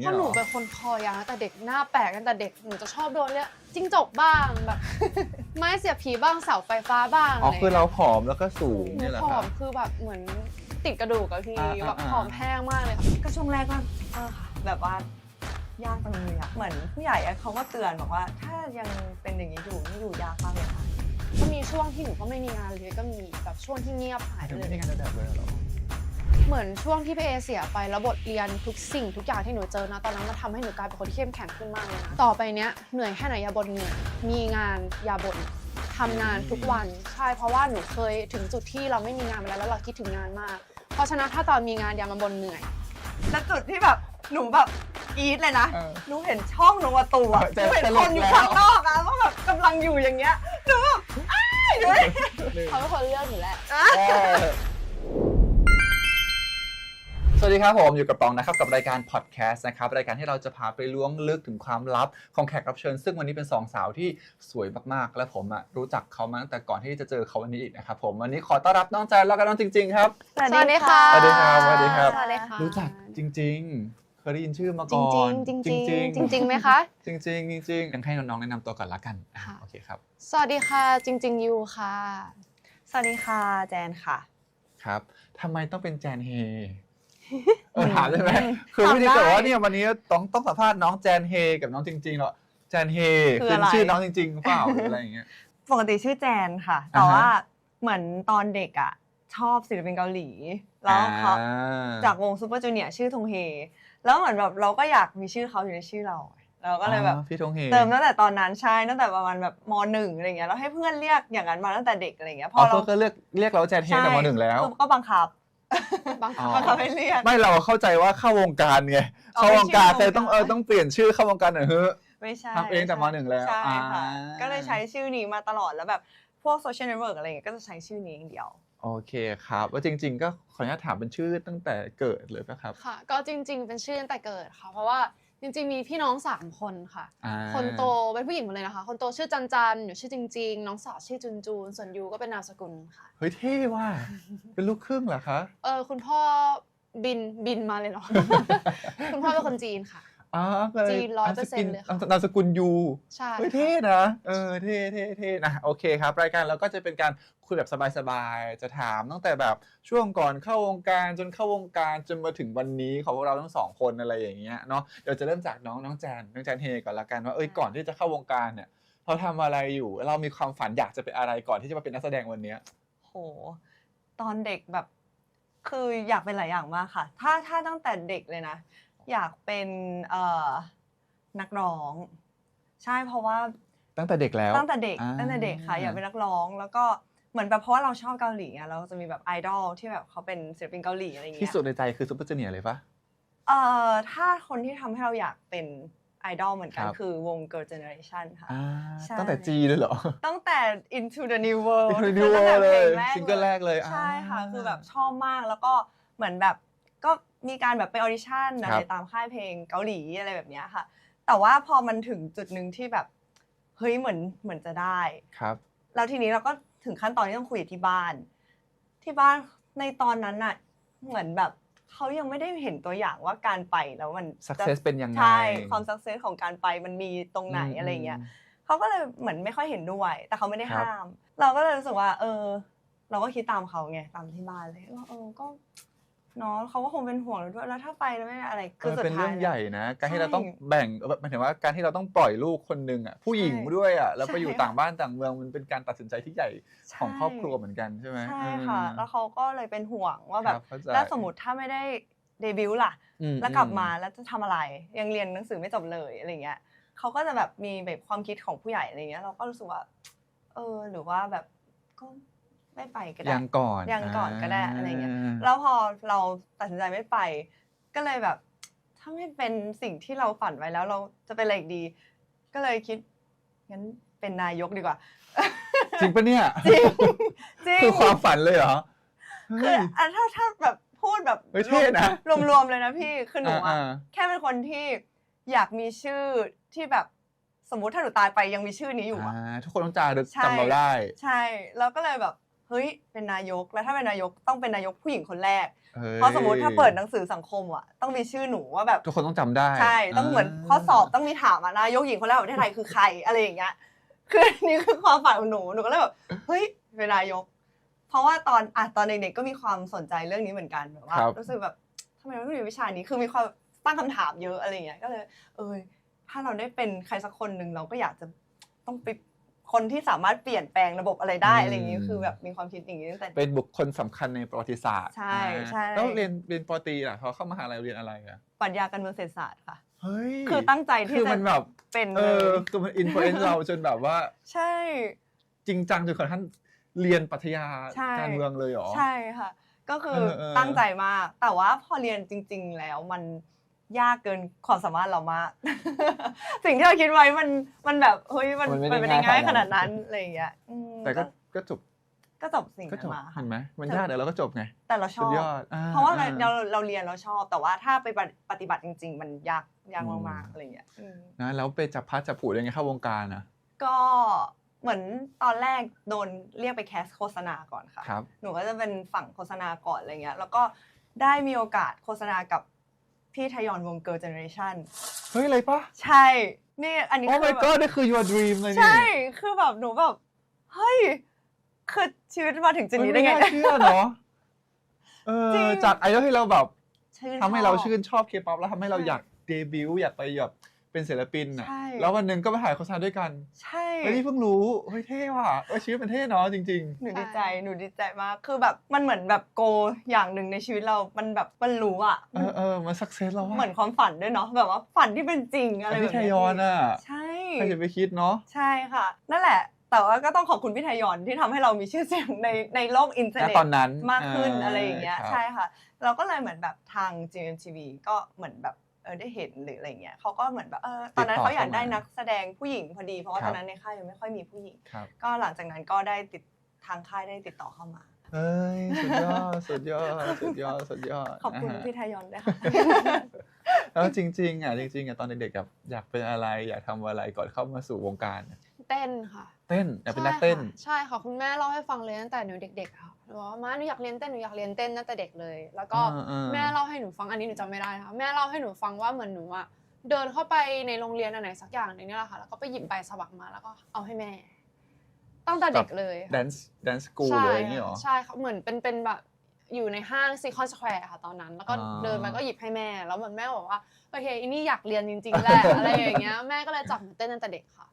เพราะหนูเป็นคนคอยาวตั้งแต่เด็กหน้าแปลกตั้งแต่เด็กหนูจะชอบโดนเรียกจิ้งจกบ้างแบบ ไม้เสียบผีบ้างเสาไฟฟ้าบ้าง อ๋อคือเราผอมแล้วก็สูง หนู นี่แหละ ผ ค อ รับ มคือแบบเหมือนติดกระดูกอะพี่แบบผอมแห้งมากเลยค่ะ ก็ช่วงแรกก็ค่ะแบบว่ายากจังเลยอะเหมือนผู้ใหญ่เขาก็เตือนบอกว่าถ้ายังเป็นอย่างนี้อยู่นี่อยู่ยากมากเลยค่ะ ก็มีช่วงที่หนูก็ไม่มีงานเลยก็มีแบบช่วงที่เงียบหายไป จะ เล ไม่ ย ได้งานแบบเลยเหรอ เหมือนช่วงที่พี่เอเสียไปแล้วบทเรียนทุกสิ่งทุกอย่างที่หนูเจอนะตอนนั้นมันทำให้หนูกลายเป็นคนที่เข้มแข็งขึ้นมากเลยนะต่อไปเนี้ยเหนื่อยแค่ไหนอย่าบ่นเหนื่อยมีงานอย่าบ่นทำงานทุกวันใช่เพราะว่าหนูเคยถึงจุดที่เราไม่มีงานมาแล้วเราคิดถึงงานมากเพราะฉะนั้นถ้าตอนมีงานอย่ามาบ่นเหนื่อย แล้วจุดที่แบบหนูแบบอีทเลยนะหนูเห็นช่องหนูประตูอะหนูเห็นคนอยู่ข้างนอกอะว่าแบบกำลังอยู่อย่างเงี้ยหนูแบบอ้ายเลย เขาเป็นคนเลือกหนูแหละ สวัสดีครับผมอยู่กับปองนะครับกับรายการพอดแคสต์นะครับรายการที่เราจะพาไปล้วงลึกถึงความลับของแขกรับเชิญซึ่งวันนี้เป็น2สาวที่สวยมากๆและผมรู้จักเขามาตั้งแต่ก่อนที่จะเจอเขาวันนี้อีกนะครับผมวันนี้ขอต้อนรับน้องแจนแล้วก็น้องจริงๆครับ สวัสดีค่ะ สวัสดีครับสวัสดีครับ สวัสดีค่ะ รู้จักจริงๆเคยได้ยินชื่อมา จริ ก่ ง อน จริงจริงจริงจริงไหมคะ จริงๆจริงๆงั้นให้น้องๆแนะนำตัวก่อนละกัน ค่ะ โอเคครับ สวัสดีค่ะจริงๆยูค่ะ สวัสดีค่ะแจนค่ะ ครับทำไมต้องเป็นแจนเฮถามได้ไหม อืม คือวิธี ถามได้ แต่ว่าเนี่ยวันนี้ต้องสัมภาษณ์น้องแจนเฮกับน้องจริงๆเหรอแจนเฮ คือ เป็น อะไร ชื่อน้องจริงๆหรือเปล่าหรืออะไรอย่างเงี้ย ปกติชื่อแจนค่ะ แต่ว่าเหมือนตอนเด็กอะชอบศิลปินเกาหลี แล้วเขาจากวงซูเปอร์จูเนียร์ชื่อทงเฮแล้วเหมือนแบบเราก็อยากมีชื่อเขาอยู่ในชื่อเราก็เลยแบบ พี่ทงเฮ เติมตั้งแต่ตอนนั้นใช่ตั้งแต่ประมาณแบบม.1 อะไรเงี้ยแล้วให้เพื่อนเรียกอย่างนั้นมาตั้งแต่เด็กอะไรเงี้ยพอ อ๋อ เรา ก็เรียกเราแจนเฮแต่ม.1แล้ว ก็บังคับ บังคับ บังคับให้เรียก ไม่เราเข้าใจว่าเข้าวงการไง อ๋อ เข้าวงการ ไม่ เค ใช่ ยต้อง วงการ ต้องเปลี่ยนชื่อเข้าวงการหน่อยเฮ้ย ไม่ใช่ ทำเองแต่ม.1แล้ว ใช่ค่ะ อ่า ก็เลยใช้ชื่อนี้มาตลอดแล้วแบบพวกโซเชียลเน็ตเวิร์กอะไรเงี้ยก็จะใช้ชื่อนี้อย่างเดียว โอเคครับว่าจริง ๆ ก็ขออนุญาตถามเป็นชื่อตั้งแต่เกิดเลยป่ะครับ ค่ะก็จริงๆเป็นชื่อตั้งแต่เกิดค่ะเพราะว่าจริงๆมีพี่น้อง3คนค่ะ อ่า คนโตเป็นผู้หญิงหมดเลยนะคะคนโตชื่อจันจันหนูชื่อจริงๆน้องสาวชื่อจุนจูนส่วนยูก็เป็นนามสกุลค่ะ เฮ้ยเท่ว่ะเป็นลูกครึ่งเหรอคะ คุณพ่อบินมาเลยเหรอ คุณพ่อเป็นคนจีนค่ะ อ๋อก็เลย จีน100%เลยค่ะ นามสกุลยู ใช่ เฮ้ย ค่ะ เท่นะเท่นะโอเคครับรายการเราก็จะเป็นการคุยแบบสบายๆจะถามตั้งแต่แบบช่วงก่อนเข้าวงการจนเข้าวงการจนมาถึงวันนี้ของพวกเราทั้งสองคนอะไรอย่างเงี้ยเนาะเดี๋ยวจะเริ่มจากน้องแจนเฮก่อนละกันว่าก่อนที่จะเข้าวงการเนี่ยเราทำอะไรอยู่เรามีความฝันอยากจะเป็นอะไรก่อนที่จะมาเป็นนักแสดงวันเนี้ย โหตอนเด็กแบบคืออยากเป็นหลายอย่างมากค่ะถ้าตั้งแต่เด็กเลยนะอยากเป็นนักร้องใช่เพราะว่า ตั้งแต่เด็กแล้ว ตั้งแต่เด็กค่ะอยากเป็นนักร้องแล้วก็เหมือนแบบเพราะว่าเราชอบเกาหลีอะเราจะมีแบบไอดอลที่แบบเขาเป็นศิลปินเกาหลีอะไรอย่างเงี้ย ที่สุดในใจคือซุปเปอร์จูเนียร์เลยปะ ถ้าคนที่ทำให้เราอยากเป็นไอดอลเหมือนกัน ครับ คือวง Girl Generation ค่ะ ใช่ ตั้งแต่จีเลยเหรอ ตั้งแต่ Into the New World Into the คื New อตั้งแต่ World เลย พง ซิงเกิลแรกเลย ใช่ค่ะ อ่า คือแบบชอบมากแล้วก็เหมือนแบบก็มีการแบบไปออดิชั่นอะ ครั ไร บ ตามค่ายเพลงเกาหลีอะไรแบบเนี้ยค่ะ แต่ว่าพอมันถึงจุดหนึ่งที่แบบเฮ้ยเหมือนจะได้ ครับ แล้วทีนี้เราก็ถึงขั้นตอนที่ต้องคุยกับที่บ้านในตอนนั้นน่ะเหมือนแบบเขายังไม่ได้เห็นตัวอย่างว่าการไปแล้วมัน success เป็นยังไง ใช่ความ success ของการไปมันมีตรงไหนอะไรเงี้ยเขาก็เลยเหมือนไม่ค่อยเห็นด้วยแต่เขาไม่ได้ห้าม เราก็เลยรู้สึกว่าเราก็คิดตามเขาไงตามที่บ้านเลยว่าก็เนาะเขาก็คงเป็นห่วงเราด้วยแล้วถ้าไปแล้วไม่อะไรคือสุด เป็น ท้าย เรื่องใหญ่นะการที่ ใช่ เราต้องแบ่งหมายถึงว่าการที่เราต้องปล่อยลูกคนหนึ่งอ่ะผู้หญิง ใช่ ด้วยอ่ะแล้วไป ใช่ อยู่ต่างบ้านต่างเมืองมันเป็นการตัดสินใจที่ใหญ่ของครอบครัวเหมือนกันใช่ไหม ใช่ค่ะแล้วเขาก็เลยเป็นห่วงว่าแบบ เข้าใจ แล้วสมมติถ้าไม่ได้เดบิวต์ล่ะ อืม แล้วกลับมาแล้วจะทำอะไรยังเรียนหนังสือไม่จบเลยอะไรเงี้ยเขาก็จะแบบมีแบบความคิดของผู้ใหญ่อะไรเงี้ยเราก็รู้สึกว่าหรือว่าแบบก็ไม่ไปก็ได้ ยังก่อน ยังก่อนก็ได้อะไรเงี้ยแล้วพอเราตัดสินใจไม่ไป ก็เลยแบบถ้าไม่เป็นสิ่งที่เราฝันไว้แล้วเราจะเป็นอะไรอีกดี ก็เลยคิดงั้นเป็นนายกดีกว่า จริงปะเนี่ย จริงจริง คือความฝันเลยเหรอ คือถ้าแบบพูดแบบ เฮ้ยเท่นะ รวมๆเลยนะพี่คือหนูอะ อ่า แค่เป็นคนที่อยากมีชื่อที่แบบสมมุติถ้าหนูตายไปยังมีชื่อนี้อยู่อะ ทุกคนต้องจารึก ใช่ จำเราได้ ใช่แล้วก็เลยแบบ เฮ้ยเป็นนายกแล้วถ้าเป็นนายกต้องเป็นนายกผู้หญิงคนแรก ฮ้ย เพราะสมมติถ้าเปิดหนังสือสังคมอ่ะต้องมีชื่อหนูว่าแบบ ทุกคนต้องจำได้ ใช่ต้องเหมือนข้อสอบต้องมีถามนายกหญิงคนแรกของประเทศไทยคือใครอะไรอย่างเงี้ยคือนี่คือความฝันของหนูก็เลยแบบเฮ้ยเป็นนายกเพราะว่าตอนเด็กๆก็มีความสนใจเรื่องนี้เหมือนกันแบบว่ารู้สึกแบบทำไมเราไม่เรียนวิชานี้คือมีความตั้งคำถามเยอะอะไรอย่างเงี้ยก็เลยถ้าเราได้เป็นใครสักคนหนึ่งเราก็อยากจะต้องไปคนที่สามารถเปลี่ยนแปลงระบบอะไรได้อะไรอย่างงี้คือแบบมีความคิดอย่างนี้ตั้งแต่เป็นบุคคลสำคัญในประวัติศาสตร์ ใช่ใช่ แล้วเรียนปตรีล่ะพอเข้ามหาลัยเรียนอะไรอ่ะ ปรัชญาการเมืองเศรษฐศาสตร์ค่ะ เฮ้ย คือตั้งใจที่ คือ จะ มันแบบ เป็นเลย คือมันอินฟลูเอนซ์เราจนแบบว่า ใช่ จริงจังจนกระทั่งเรียนปรัชญา ใช่ การเมืองเลยเหรอ ใช่ค่ะ ก็คือ ตั้งใจมากแต่ว่าพอเรียนจริง ๆ แล้วมันยากเกินความสามารถเรามาก สิ่งที่เราคิดไว้มันแบบเฮ้ยมันไม่ได้ง่ายขนาดนั้นอะไรอย่างเงี้ยแต่ก็จบ ก็จบสิ่งนั้นมาค่ะ เห็นไหมมันยากแต่เราก็จบไง แต่เราช สุ อ ด บ ยอด เพราะว่าเราเรียนเราชอบแต่ว่าถ้าไปปฏิบัติจริง ๆ มันยากมากๆอะไรอย่างเงี้ยนะแล้วไปจับพัดจับผูได้ไงเข้าวงการอ่ะ ก็เหมือนตอนแรกโดนเรียกไปแคสโฆษณาก่อนค่ะ ครับ หนูก็จะเป็นฝั่งโฆษณาก่อนอะไรเงี้ยแล้วก็ได้มีโอกาสโฆษณากับพี่ทยอนวง Girl Generation เฮ้ยอะไรปะ ใช่นี่อันนี้ โอ้ คื my อแบบ god นี่คือ your dream เลยนี่ ใช่คือแบบหนูแบบเฮ้ยคือชีวิตมาถึงจุดนี้ได้ไง ม่น่าเชื่อเนาะ จริง จากไอดอลที่เราแบบ ชื่น ทำให้เรา ชอบ ชื่นชอบเคป๊อปแล้วทำให้เรา ใช่ อยากเดบิวต์อยากไปแบบเป็นศิลปินอ่ะ ใช่ แล้ววันหนึ่งก็ไปถ่ายโฆษณาด้วยกัน ใช่ เฮ้ยนี่เพิ่งรู้เฮ้ยเท่ว่ะชีวิตมันเท่เนาะจริง หนูดีใจมากคือแบบมันเหมือนแบบโกอย่างหนึ่งในชีวิตเรามันแบบมันรู้อ่ะ มันสักเซสแล้วว่ะ เหมือนความฝันด้วยเนาะแบบว่าฝันที่เป็นจริงอะไรแบบ พี่ไท นี้ ยอนอ่ะ ใช่ ใครจะไปคิดเนาะ ใช่ค่ะนั่นแหละแต่ว่าก็ต้องขอบคุณพี่ไทยอนที่ทำให้เรามีชื่อเสียงในโลกอินเทอร์ ณ เน็ต ตอนนั้น มากขึ้นอะไรอย่างเงี้ย ครับ ใช่ค่ะเราก็เลยเหมือนแบบทาง GMTV ก็เหมือนแบบได้เห็นหรืออะไรเงี้ยเขาก็เหมือนแบบตอนนั้นเขาอยากได้นักแสดงผู้หญิงพอดีเพราะว่าตอนนั้นในค่ายยังไม่ค่อยมีผู้หญิง ครับ ก็หลังจากนั้นก็ได้ทางค่ายได้ติดต่อเข้ามา เฮ้ยสุดยอดสุดยอดสุดยอดสุดยอด ขอบคุณ นะฮะ พี่ไทยอนด้วยค่ะ แล้วจริงๆอ่ะตอนเด็กๆแบบอยากเป็นอะไรอยากทำอะไรก่อนเข้ามาสู่วงการ เต้นค่ะ เต้นอยากเป็นนักเต้น ใช่ค่ะคุณแม่เล่าให้ฟังเลยตั้งแต่หนูเด็กๆค่ะหนูบอกว่าม้าหนูอยากเรียนเต้นตั้งแต่เด็กเลย แล้วก็แม่เล่าให้หนูฟังอันนี้หนูจำไม่ได้ค่ะแม่เล่าให้หนูฟังว่าเหมือนหนูอะเดินเข้าไปในโรงเรียนอันไหนสักอย่างหนึงนี่แหละค่ะแล้วก็ไปหยิบใบสมัครมาแล้วก็เอาให้แม่ตั้งแต่เด็กเลยค่ะ dance school เลยอย่างนี้เหรอ ใช่ค่ะเหมือนเป็นแบบอยู่ในห้างซีคอนสแควร์ค่ะตอนนั้นแล้วก็เดินไปก็หยิบให้แม่แล้วเหมือนแม่บอกว่าโอเคอันนี้อยากเรียนจริงๆแหละอะไรอย่างเงี้ยแม่ก็เลยจับหนูเต้นตั้งแต่เด็กค่ะ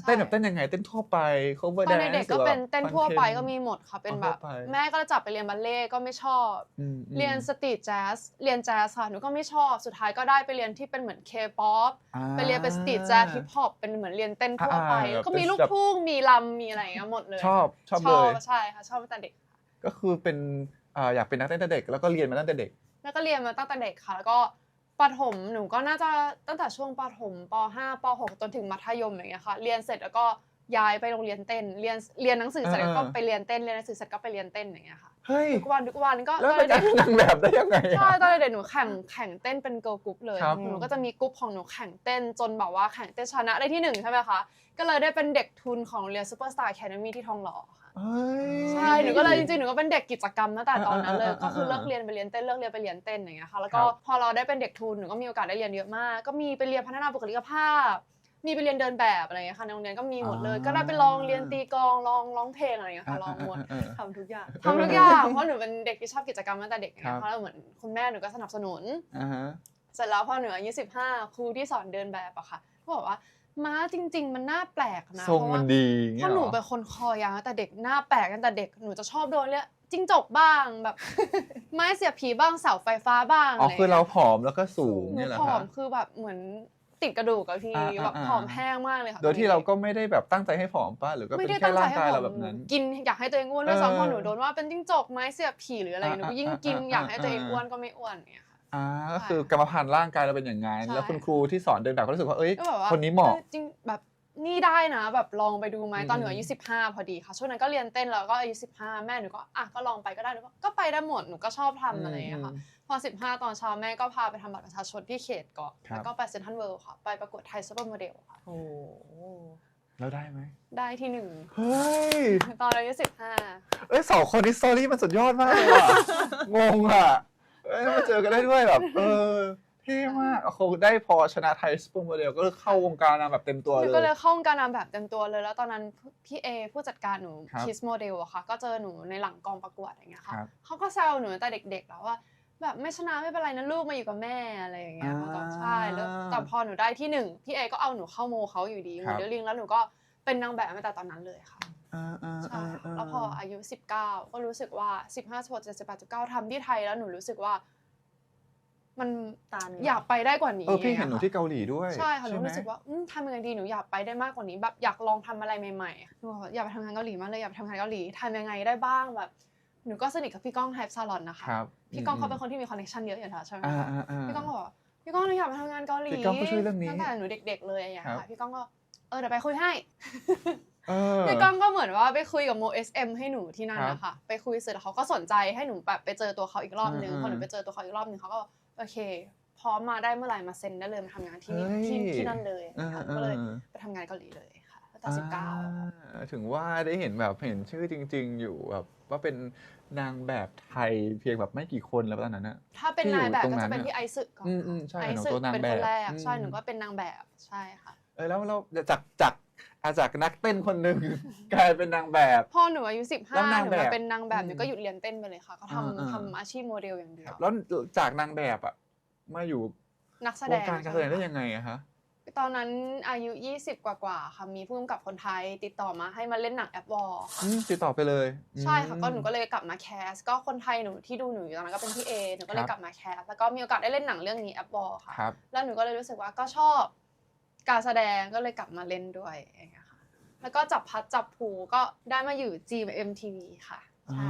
เต้นแบบเต้นยังไงเต้นทั่วไป cover ตอน dance เด็กๆก็เป็นเต้นทั่วไปก็มีหมดค่ะเป็นแบบ ทั่วไป แม่ก็จับไปเรียนบัลเล่ต์ก็ไม่ชอบ เรียนสตรีทแจ๊สเรียนแจ๊สค่ะหนูก็ไม่ชอบสุดท้ายก็ได้ไปเรียนที่เป็นเหมือนเคป๊อปไปเรียนเป็นสตรีทแจ๊สฮิปฮอปเป็นเหมือนเรียนเต้นทั่วไปก็มีลูกทุ่งมีรำมีอะไรอย่างเงี้ยหมดเลย ชอบเลย ใช่ค่ะชอบตั้งแต่เด็ก ก็คือเป็นอยากเป็นนักเต้นตั้งแต่เด็กแล้วก็เรียนมาตั้งแต่เด็ก แล้วก็เรียนมาตั้งแต่เด็กค่ะแล้วก็ประถมหนูก็น่าจะตั้งแต่ช่วงประถมป.5 ป.6 จนถึงมัธยมอย่างเงี้ยค่ะเรียนเสร็จแล้วก็ย้ายไปโรงเรียนเต้นเรียนหนังสือเสร็จก็ไปเรียนเต้นเรียนหนังสือเสร็จก็ไปเรียนเต้นอย่างเงี้ยค่ะ เฮ้ย ทุกวันก็ แล้วไปได้นางแบบได้ยังไง ใช่ตอนเด็กหนูแข่งเต้นเป็นเกิร์ลกรุ๊ปเลย ครับ หนูก็จะมีกรุ๊ปของหนูแข่งเต้นจนแบบว่าแข่งเต้นชนะได้ที่1ใช่ไหมคะก็เลยได้เป็นเด็กทุนของเรียนซูเปอร์สตาร์แคนามีที่ทองหล่อค่ะ เฮ้ย ใช่หนูก็เลยจริงๆหนูก็เป็นเด็กกิจกรรมตั้งแต่ตอนนั้นเลย อ่า ก็คือเลิกเรียนไปเรียนเต้นเลิกเรียนไปเรียนเต้นอย่างเงี้ยค่ะแล้วก็ ครับ พอเราได้เป็นเด็กทุนหนูก็มีโอกาสได้เรียนเยอะมากก็มีไปเรียนพัฒนาบุคลิกภาพมีไปเรียนเดินแบบอะไรอย่างเงี้ยค่ะในโรงเรียนก็มีหมดเลยก็ได้ไปลองเรียนตีกลองลองร้องเพลงอะไรอย่างเงี้ยค่ะลองหมด ทำทุกอย่าง ทำทุกอย่างเพราะหนูเป็นเด็กที่ชอบกิจกรรมตั้งแต่เด็ก ครับ เพราะเหมือนคุณแม่หนูก็สนับสนุน อ่าฮะ เสร็จแล้วพอหนูอายุ15ครูที่สอนเดินแบบอะค่ะก็บอกว่าม้าจริงๆมันน่าแปลกนะ ทรงมันดี เพราะหนูเป็นคนคอยาวตั้งแต่เด็กหน้าแปลกตั้งแต่เด็กหนูจะชอบโดนเรียกจิ้งจกบ้างแบบ ไม้เสียบผีบ้างเสาไฟฟ้าบ้าง อ๋อ อะไร คือเราผอมแล้วก็สูง หนู เนี่ยเหรอ ผอ ครั ม บ คือแบบเหมือนติดกระดูกอะพี่ แบบผอมแห้งมากเลยค่ะ โดยที่เราก็ไม่ได้แบบตั้งใจให้ผอมป่ะหรือก็ ไม่ เป็น ได้ แค่ ตั้งใจ ร่าง ให้ กาย ผ เรา อม แบบนั้น กินอยากให้ตัวเองอ้วนด้วยซ้ำเพราะหนู เออ โดนว่าเป็นจิ้งจกไม้เสียบผีหรืออะไรหนูก็ยิ่งกินอยากให้ตัวเองอ้วนก็ไม่อ้วนอย่างเงี้ยค่ะ ก็คือกรรมพันธุ์ร่างกายเราเป็นอย่างงั้น ใช่ แล้วคุณครูที่สอนเดินแบบก็รู้สึกว่าเอ้ย ก็แบบว่า คนนี้เหมาะ จริงแบบนี่ได้นะแบบลองไปดูไหม อืม ตอนหนูอายุ15พอดีค่ะช่วงนั้นก็เรียนเต้นแล้วก็อายุ15แม่หนูก็ก็ลองไปก็ได้หนูก็ไปได้หมดหนูก็ชอบทำอะไรอย่างเงี้ยค่ะพอ15ตอนเช้าแม่ก็พาไปทำบัตรประชาชนที่เขตก่อน ครับ แล้วก็ไปเซ็นทรัลเวิลด์ค่ะไปประกวดไทยซูเปอร์โมเดลค่ะ โอ้โห แล้วได้ไหม ได้ที่ เฮ้ย 1ตอนอายุ15 เอ้ย2 คนนี้สตอรี่มันสุดยอดมากเลยว่ะ งงอ่ะเอ้ยมาเจอกันได้ด้วยแบบเท่มากเขาได้พอชนะไทยซูเปอร์โมเดลก็เข้าวงการนางแบบเต็มตัว ห เล นูก็เลย ย เข้าวงการนางแบบเต็มตัวเลย แล้วตอนนั้นพี่เอผู้จัดการหนู ครับ คิสโมเดลอะค่ะก็เจอหนูในหลังกองประกวดอย่างเงี้ยค่ะ ครับ เขาก็แซวหนูตั้งแต่เด็กๆแล้วว่าแบบไม่ชนะไม่เป็นไรนะลูกมาอยู่กับแม่อะไรอย่างเงี้ยค่ะใช่แล้วแต่พอหนูได้ที่1พี่เอก็เอาหนูเข้าโมเขาอยู่ดีโมเดลลิ่งแล้วหนูก็เป็นนางแบบมาแต่ตอนนั้นเลยค่ะใช่ค่ะแล้วพออายุ19ก็รู้สึกว่า15 16 17 18 19ทำที่ไทยแล้วหนูรู้สึกว่ามัน ตัน อยากไปได้กว่านี้ พี่เห็นหนูที่เกาหลีด้วย ใช่ค่ะหนู ไหม รู้สึกว่าทำยังไงดีหนูอยากไปได้มากกว่านี้แบบอยากลองทำอะไรใหม่ๆหนูบอกว่าอยากไปทำงานเกาหลีมากเลยอยากไปทำงานเกาหลีทำยังไงได้บ้างแบบหนูก็สนิทกับพี่ก้องไฮป์ซาลอนนะคะ ครับ พี่ก้องเขาเป็นคนที่มีคอนเนคชั่นเยอะอยู่แล้วใช่ไหม อ่า คะ อ่า พี่ก้องก็บอกพี่ก้องหนูอยากไปทำงานเกาหลี พี่ก้องก็ช่วยเรื่องนี้ ตั้งแต่หนูเด็กๆเลยอย่างเงี้ย ครั ค่ะ บ พี่ก้องก็เดี๋ยวไปคุยให้ เออ พี่ก้องก็เหมือนว่าไปคุยกับโม SM ให้หนูที่นั่น ครับ นะคะไปคุยเสร็จแล้วเขาก็สนใจให้หนูแบบไปเจอตัวเขาอีกรอบนึง อืม พอหนูไปเจอตัวเขาอีกรอบนึงเขาก็โอเคพร้อมมาได้เมื่อไหร่มาเซ็นได้เลยมาทำงานที่นี่ เฮ้ย ที่นั่นเลยนะคะก็เลยไปทำงานเกาหลีเลยค่ะตั้งแต่19 ถึงว่าได้เห็นแบบเห็นชื่อจริง ๆ อยู่แบบว่าเป็นนางแบบไทยเพียงแบบไม่กี่คนแล้วตอนนั้นนะ ถ้าเป็นนายแบบ ที่อยู่ตรง ก็ นั้น จะเป็นพี่ไอซ์สึกก่อน ใช่ ไอ หนู ซ์สึก ตัวนาง เป็น แบ ค บ นแรกใช่หนูก็เป็นนางแบบใช่ค่ะ แล้วจากนักเต้นคนหนึ่ง กลายเป็นนางแบบ พอหนูอายุ15 แล้ว ห นาง นู แบบ มาเป็นนางแบบหนูก็หยุดเรียนเต้นไปเลยค่ะก็ อ่า ทำอาชีพโมเดลอย่างเดียว แล้วจากนางแบบอ่ะมาอยู่ นักแส ว ด ง ง การการแสดงได้ยังไงอะคะ ตอนนั้นอายุ20กว่าๆค่ะมีผู้กำกับคนไทยติดต่อมาให้มาเล่นหนังแอปวอลค่ะ ติดต่อไปเลย ใช่ค่ะก็หนูก็เลยกลับมาแคสก็คนไทยหนูที่ดูหนูอยู่ตอนนั้นก็เป็นพี่เอหนูก็เลยกลับมาแคสแล้วก็มีโอกาสได้เล่นหนังเรื่องนี้แอปวอลค่ะ ครับ แล้วหนูก็เลยรู้สึกว่าก็ชอบการแสดงก็เลยกลับมาเล่นด้วยอย่างเงี้ยค่ะแล้วก็จับพัดจับผูก็ได้มาอยู่ GMMTV ค่ะใช่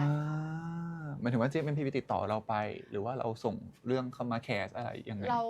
หมายถึงว่า GMMTV ติดต่อเราไป หรือว่าเราส่งเรื่องเข้ามาแคสอะไรยังไง เร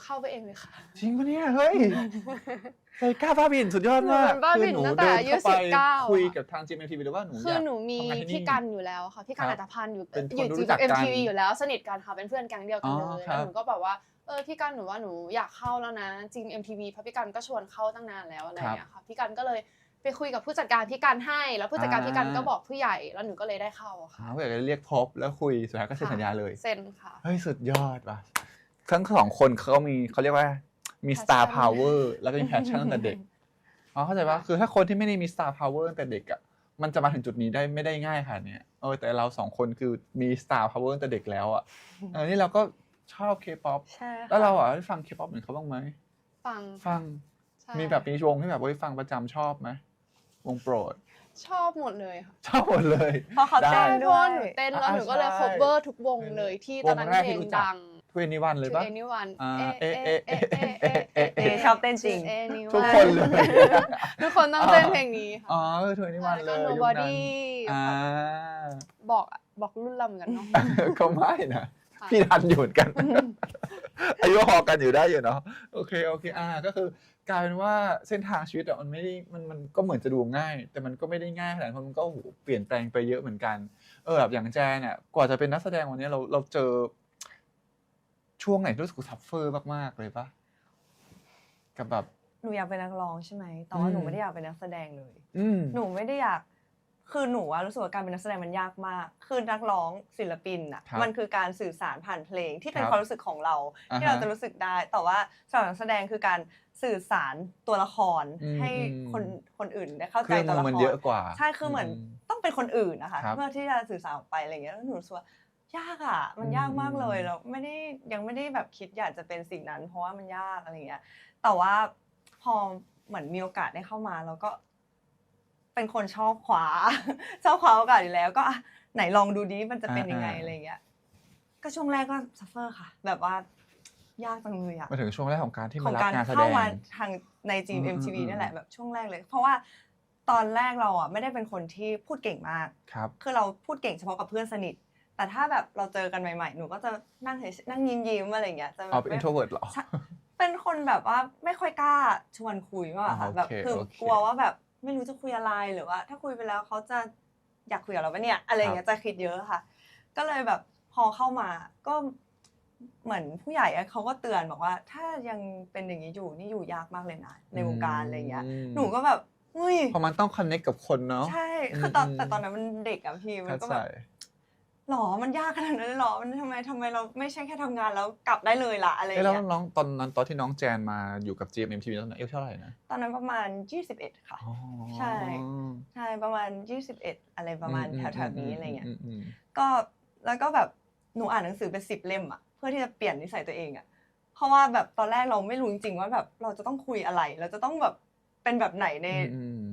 าเข้าไปเองเลยค่ะ จริงปะเนี่ยเฮ้ยใจกล้าบ้าบินสุดยอดมาก หนูเป็นบ้าบิ่น คือหนู ตั้งแต่ เดิน อายุ เข้าไป 19 คุยกับทาง GMMTV หรือว่าหนู คือ อยาก หนูมี ทำงานที่นี่ พี่กันอยู่แล้วค่ะพี่กัน ครับ อัตพันธ์อยู่ เป็นคน อยู่ รู้จักกัน GMMTV อยู่แล้วสนิทกันค่ะเป็นเพื่อนแก๊งเดียวกันเล อ๋อย ครับ แล้วหนูก็แบบว่าพี่กันหนูว่าหนูอยากเข้าแล้วนะ GMMTV เพราะพี่กันก็ชวนเข้าตั้งนานแล้วอะไรอย่างเงี้ยค่ะพี่กันก็เลยไปคุยกับผู้จัดการพี่กันให้แล้วผู้จัดการพี่กันก็บอกผู้ใหญ่แล้วหนูก็เลยได้เข้าค่ะ เขาอยากจะเรียกพบแล้วคุยสุดท้ายก็เซ็นสัญญาเลย เซ็นค่ะ เฮ้ยสุดยอดว่ะทั้งสองคนเขามีเขาเรียกว่ามี star Passion power แล้วก็มี passion ตั้งแต่เด็กเข้าใจปะคือถ้าคนที่ไม่ได้มี star power ตั้งแต่เด็กอ่ะมันจะมาถึงจุดนี้ได้ไม่ได้ง่ายค่ะเนี่ยแต่เราสองคนคือมี star power ตั้งแต่เด็กแล้วอ่ะนี่เราก็ชอบ K-pop ใช่ค่ะ แล้วเราได้ฟัง K-pop เหมือนเขาบ้างไหม ฟัง ใช่ มีแบบมีวงที่แบบว่าฟังประจำชอบไหมวงโปรด ชอบหมดเลยค่ะ ชอบหมดเลย เพราะเขา ได้ เต้น เพ ด้ ราะ ว ว่าย หนูเต้นแล้วหนูก็เลย ใช่ cover ทุกวงเลยที่ตอนนั้น วงแรก เพล ที่ ง รู้จัก ดัง 21เลยปะ To Anyone ชอบเต้นจริง To Anyone ทุกคนเลย ทุกคนต้องเต้นเพลงนี้ค่ะ 21เลย แล้วก็ ยุคนั้น Nobody บอกรุ่นเราเหมือนกันเนาะ ก็ไม่นะ ค่ะ พี่ทันอยู่เหมือนกัน อายุพอกันอยู่ได้อยู่เนาะโอเคก็คือกลายเป็นว่าเส้นทางชีวิตมันไม่ได้มันก็เหมือนจะดูง่าย แต่มันก็ไม่ได้ง่ายขนาดนั้นมันก็โหเปลี่ยนแปลงไปเยอะเหมือนกันแบบอย่างแจเนี่ยกว่าจะเป็นนักแสดงวันนี้เราเจอช่วงไหนที่รู้สึกซัฟเฟอร์มากๆเลยปะกับแบบ หนูอยากเป็นนักร้องใช่ไหมแต่ว่าหนูไม่ได้อยากเป็นนักแสดงเลย หนูไม่ได้อยากคือหนูรู้สึกว่าการเป็นนักแสดงมันยากมากคือนักร้องศิลปินอ่ะ ครับ มันคือการสื่อสารผ่านเพลงที่เป็น ครับ ความรู้สึกของเรา อ่าฮะ ที่เราจะรู้สึกได้ แต่ว่าสำหรับนักแสดงคือการสื่อสารตัวละคร ให้ คนอื่นได้เข้า เค ใจ รื่อง ตัว มือ ละ มัน ค เย ร อะกว่า ใช่คือเหมือนต้องเป็นคนอื่นนะคะ ครับ เพื่อที่จะสื่อสารออกไปอะไรอย่างเงี้ยแล้วหนูรู้สึกว่ายากอ่ะมันยากมากเลยแล้วยังไม่ได้แบบคิดอยากจะเป็นสิ่งนั้น เพราะว่ามันยากอะไรอย่างเงี้ยแต่ว่าพอเหมือนมีโอกาสได้เข้ามาแล้วก็เป็นคนชอบคว้า ชอบคว้าโอกาสอยู่แล้วก็อ่ะไหนลองดูดิมันจะเป็นยังไงอะไรอย่างเงี้ยก็ช่วงแรกก็ซัฟเฟอร์ค่ะ แบบว่ายากจังเลยอ่ะ มาถึงช่วงแรกของการที่ ข มา อง รับ การ งานแสด เข้าง มาทางใน GMMTV อืม นั่นแหละแบบช่วงแรกเลย เพราะว่าตอนแรกเราอ่ะไม่ได้เป็นคนที่พูดเก่งมาก ครับ คือเราพูดเก่งเฉพาะกับเพื่อนสนิท แต่ถ้าแบบเราเจอกันใหม่ๆหนูก็จะนั่งเฉยนั่งยิ้มอะไรอย่างเงี้ยจะแบบ เอาเป็น introvert เหรอ ใช่เป็นคนแบบว่าไม่ค่อยกล้าชวนคุยมากกว่าค่ะ โอเค แบบคือ โอเค กลัวว่าแบบไม่รู้จะคุยอะไรหรือว่า ถ้าคุยไปแล้วเขาจะอยากคุยกับเราปะเนี่ยอะไรอย่างเงี้ยจะคิดเยอะค่ะ ก็เลยแบบพอเข้ามาก็เหมือนผู้ใหญ่อะเขาก็เตือนบอกว่า ถ้ายังเป็นอย่างนี้อยู่นี่อยู่ยากมากเลยนะในวงการอะไรเงี้ยหนูก็แบบ อุ้ย เพราะมันต้องคอนเนคกับคนเนาะ ใช่คือแต่ตอนนั้นมันเด็กอะพี่มัน เข้า ก็ ใจ แบบหรอมันยากขนาดนั้นเลยหรอมันทำไมเราไม่ใช่แค่ทำงานแล้วกลับได้เลยล่ะอะไรอย่าง แล้ว เงี้ย น้องตอนนั้นตอนที่น้องแจนมาอยู่กับ GMMTV ตอนนั้นเท่าไหร่นะ ตอนนั้นประมาณ21ค่ะ อ๋อ ใช่ประมาณ21อะไรประมาณแถวๆนี้อะไรเงี้ยก็แล้วก็แบบหนูอ่านหนังสือเป็น10เล่มอะเพื่อที่จะเปลี่ยนนิสัยตัวเองอะเพราะว่าแบบตอนแรกเราไม่รู้จริงๆว่าแบบเราจะต้องคุยอะไรเราจะต้องแบบเป็นแบบไหนใ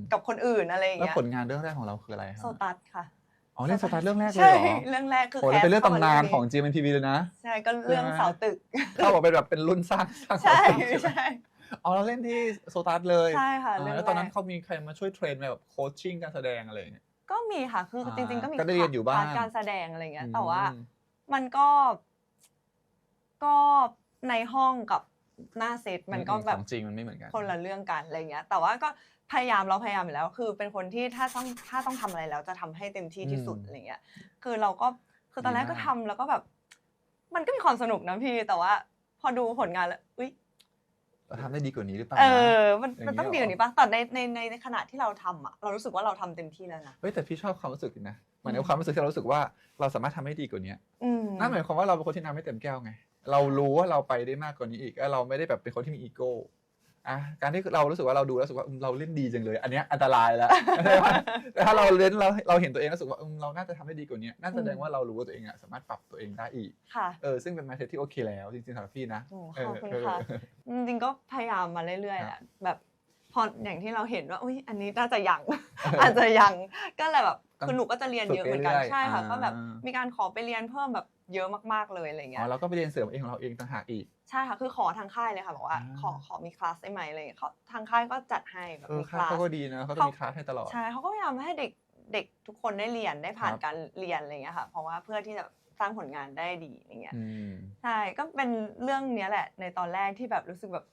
นกับคนอื่นอะไรอย่าง แล้ว เงี้ย ผลงานเรื่องแรกของเราคืออะไรครับ โซตัสค่ะ อ๋อเล่นสตาร์ทเรื่องแรกเลย ใช่ เหรอ เรื่องแรกคือ โอ้แล้วเป็นเรื่องตำนานของ GMMTV เลยนะ ใช่ก็เรื่องเสาตึก เขาบอกเป็นแบบเป็นรุ่นสร้าง ใช่ใช่ อ๋อเราเล่นที่โซตัสเลย ใช่ค่ะ แล้วตอนนั้นเขามีใครมาช่วยเทรนแบบโคชชิ่งการแสดงอะไรอย่างเงี้ย ก็มีค่ะคือจริงๆก็มี ก็ได้เรียนอยู่บ้าง คลสการแสดงอะไรเงี้ยแต่ว่ามันก็ในห้องกับหน้าเซตมันก็แบบ ของจริงมันไม่เหมือนกัน คนละเรื่องกันอะไรเงี้ยแต่ว่าก็พยายามอยู่แล้วคือเป็นคนที่ถ้าต้องทำอะไรแล้วจะทำให้เต็มที่ที่สุดอะไรเงี้ยคือเราก็คือตอนแรกก็ทำแล้วก็แบบมันก็มีความสนุกนะพี่แต่ว่าพอดูผลงานแล้วอุ๊ย เราทำได้ดีกว่านี้หรือเปล่า มันต้องดีกว่านี้ป่ะแต่ในขณะที่เราทำอ่ะเรารู้สึกว่าเราทำเต็มที่แล้วนะ เฮ้ยแต่พี่ชอบความรู้สึกนะเหมือนในความรู้สึกที่เรารู้สึกว่าเราสามารถทำให้ดีกว่านี้นั่นหมายความว่าเราเป็นคนที่น้ำไม่เต็มแก้วไงเรารู้ว่าเราไปได้มากกว่านี้อีกแล้วเราไม่ได้แบบเป็นคนที่มีอีโก้การที่เรารู้สึกว่าเราดูแล้วรู้สึกว่าเราเล่นดีจังเลยอันนี้อันตรายแล้วแต่ถ้าเราเล่นเราเห็นตัวเองรู้สึกว่าเราน่าจะทำได้ดีกว่านี้น่าแสดงว่าเรารู้ว่าตัวเองสามารถปรับตัวเองได้อีกซึ่งเป็น mindset ที่โอเคแล้วจริงๆสำหรับพี่นะขอบคุณค่ะจริงๆก็พยายามมาเรื่อยๆแหละแบบพออย่างที่เราเห็นว่าอุ้ยอันนี้น่าจะยังอาจจะยังก็เลยแบบคือหนูก็จะเรียนเยอะเหมือนกันใช่ค่ะก็แบบมีการขอไปเรียนเพิ่มแบบเยอะมากๆเลยอะไรเงี้ยเราก็ไปเรียนเสริมเองของเราเองต่างหากอีกใช่ค่ะคือขอทางค่ายเลยค่ะบอกว่าขอมีคลาสได้ไหมอะไรเขาทางค่ายก็จัดให้แบบมีคลาสเขาก็ดีนะเขาต้องมีคลาสให้ตลอดใช่เขาก็พยายามให้เด็กทุกคนได้เรียนได้ผ่านการเรียนอะไรเงี้ยค่ะเพราะว่าเพื่อที่จะสร้างผลงานได้ดีอย่างเงี้ยใช่ก็เป็นเรื่องนี้แหละในตอนแรกที่แบบรู้สึกแบบ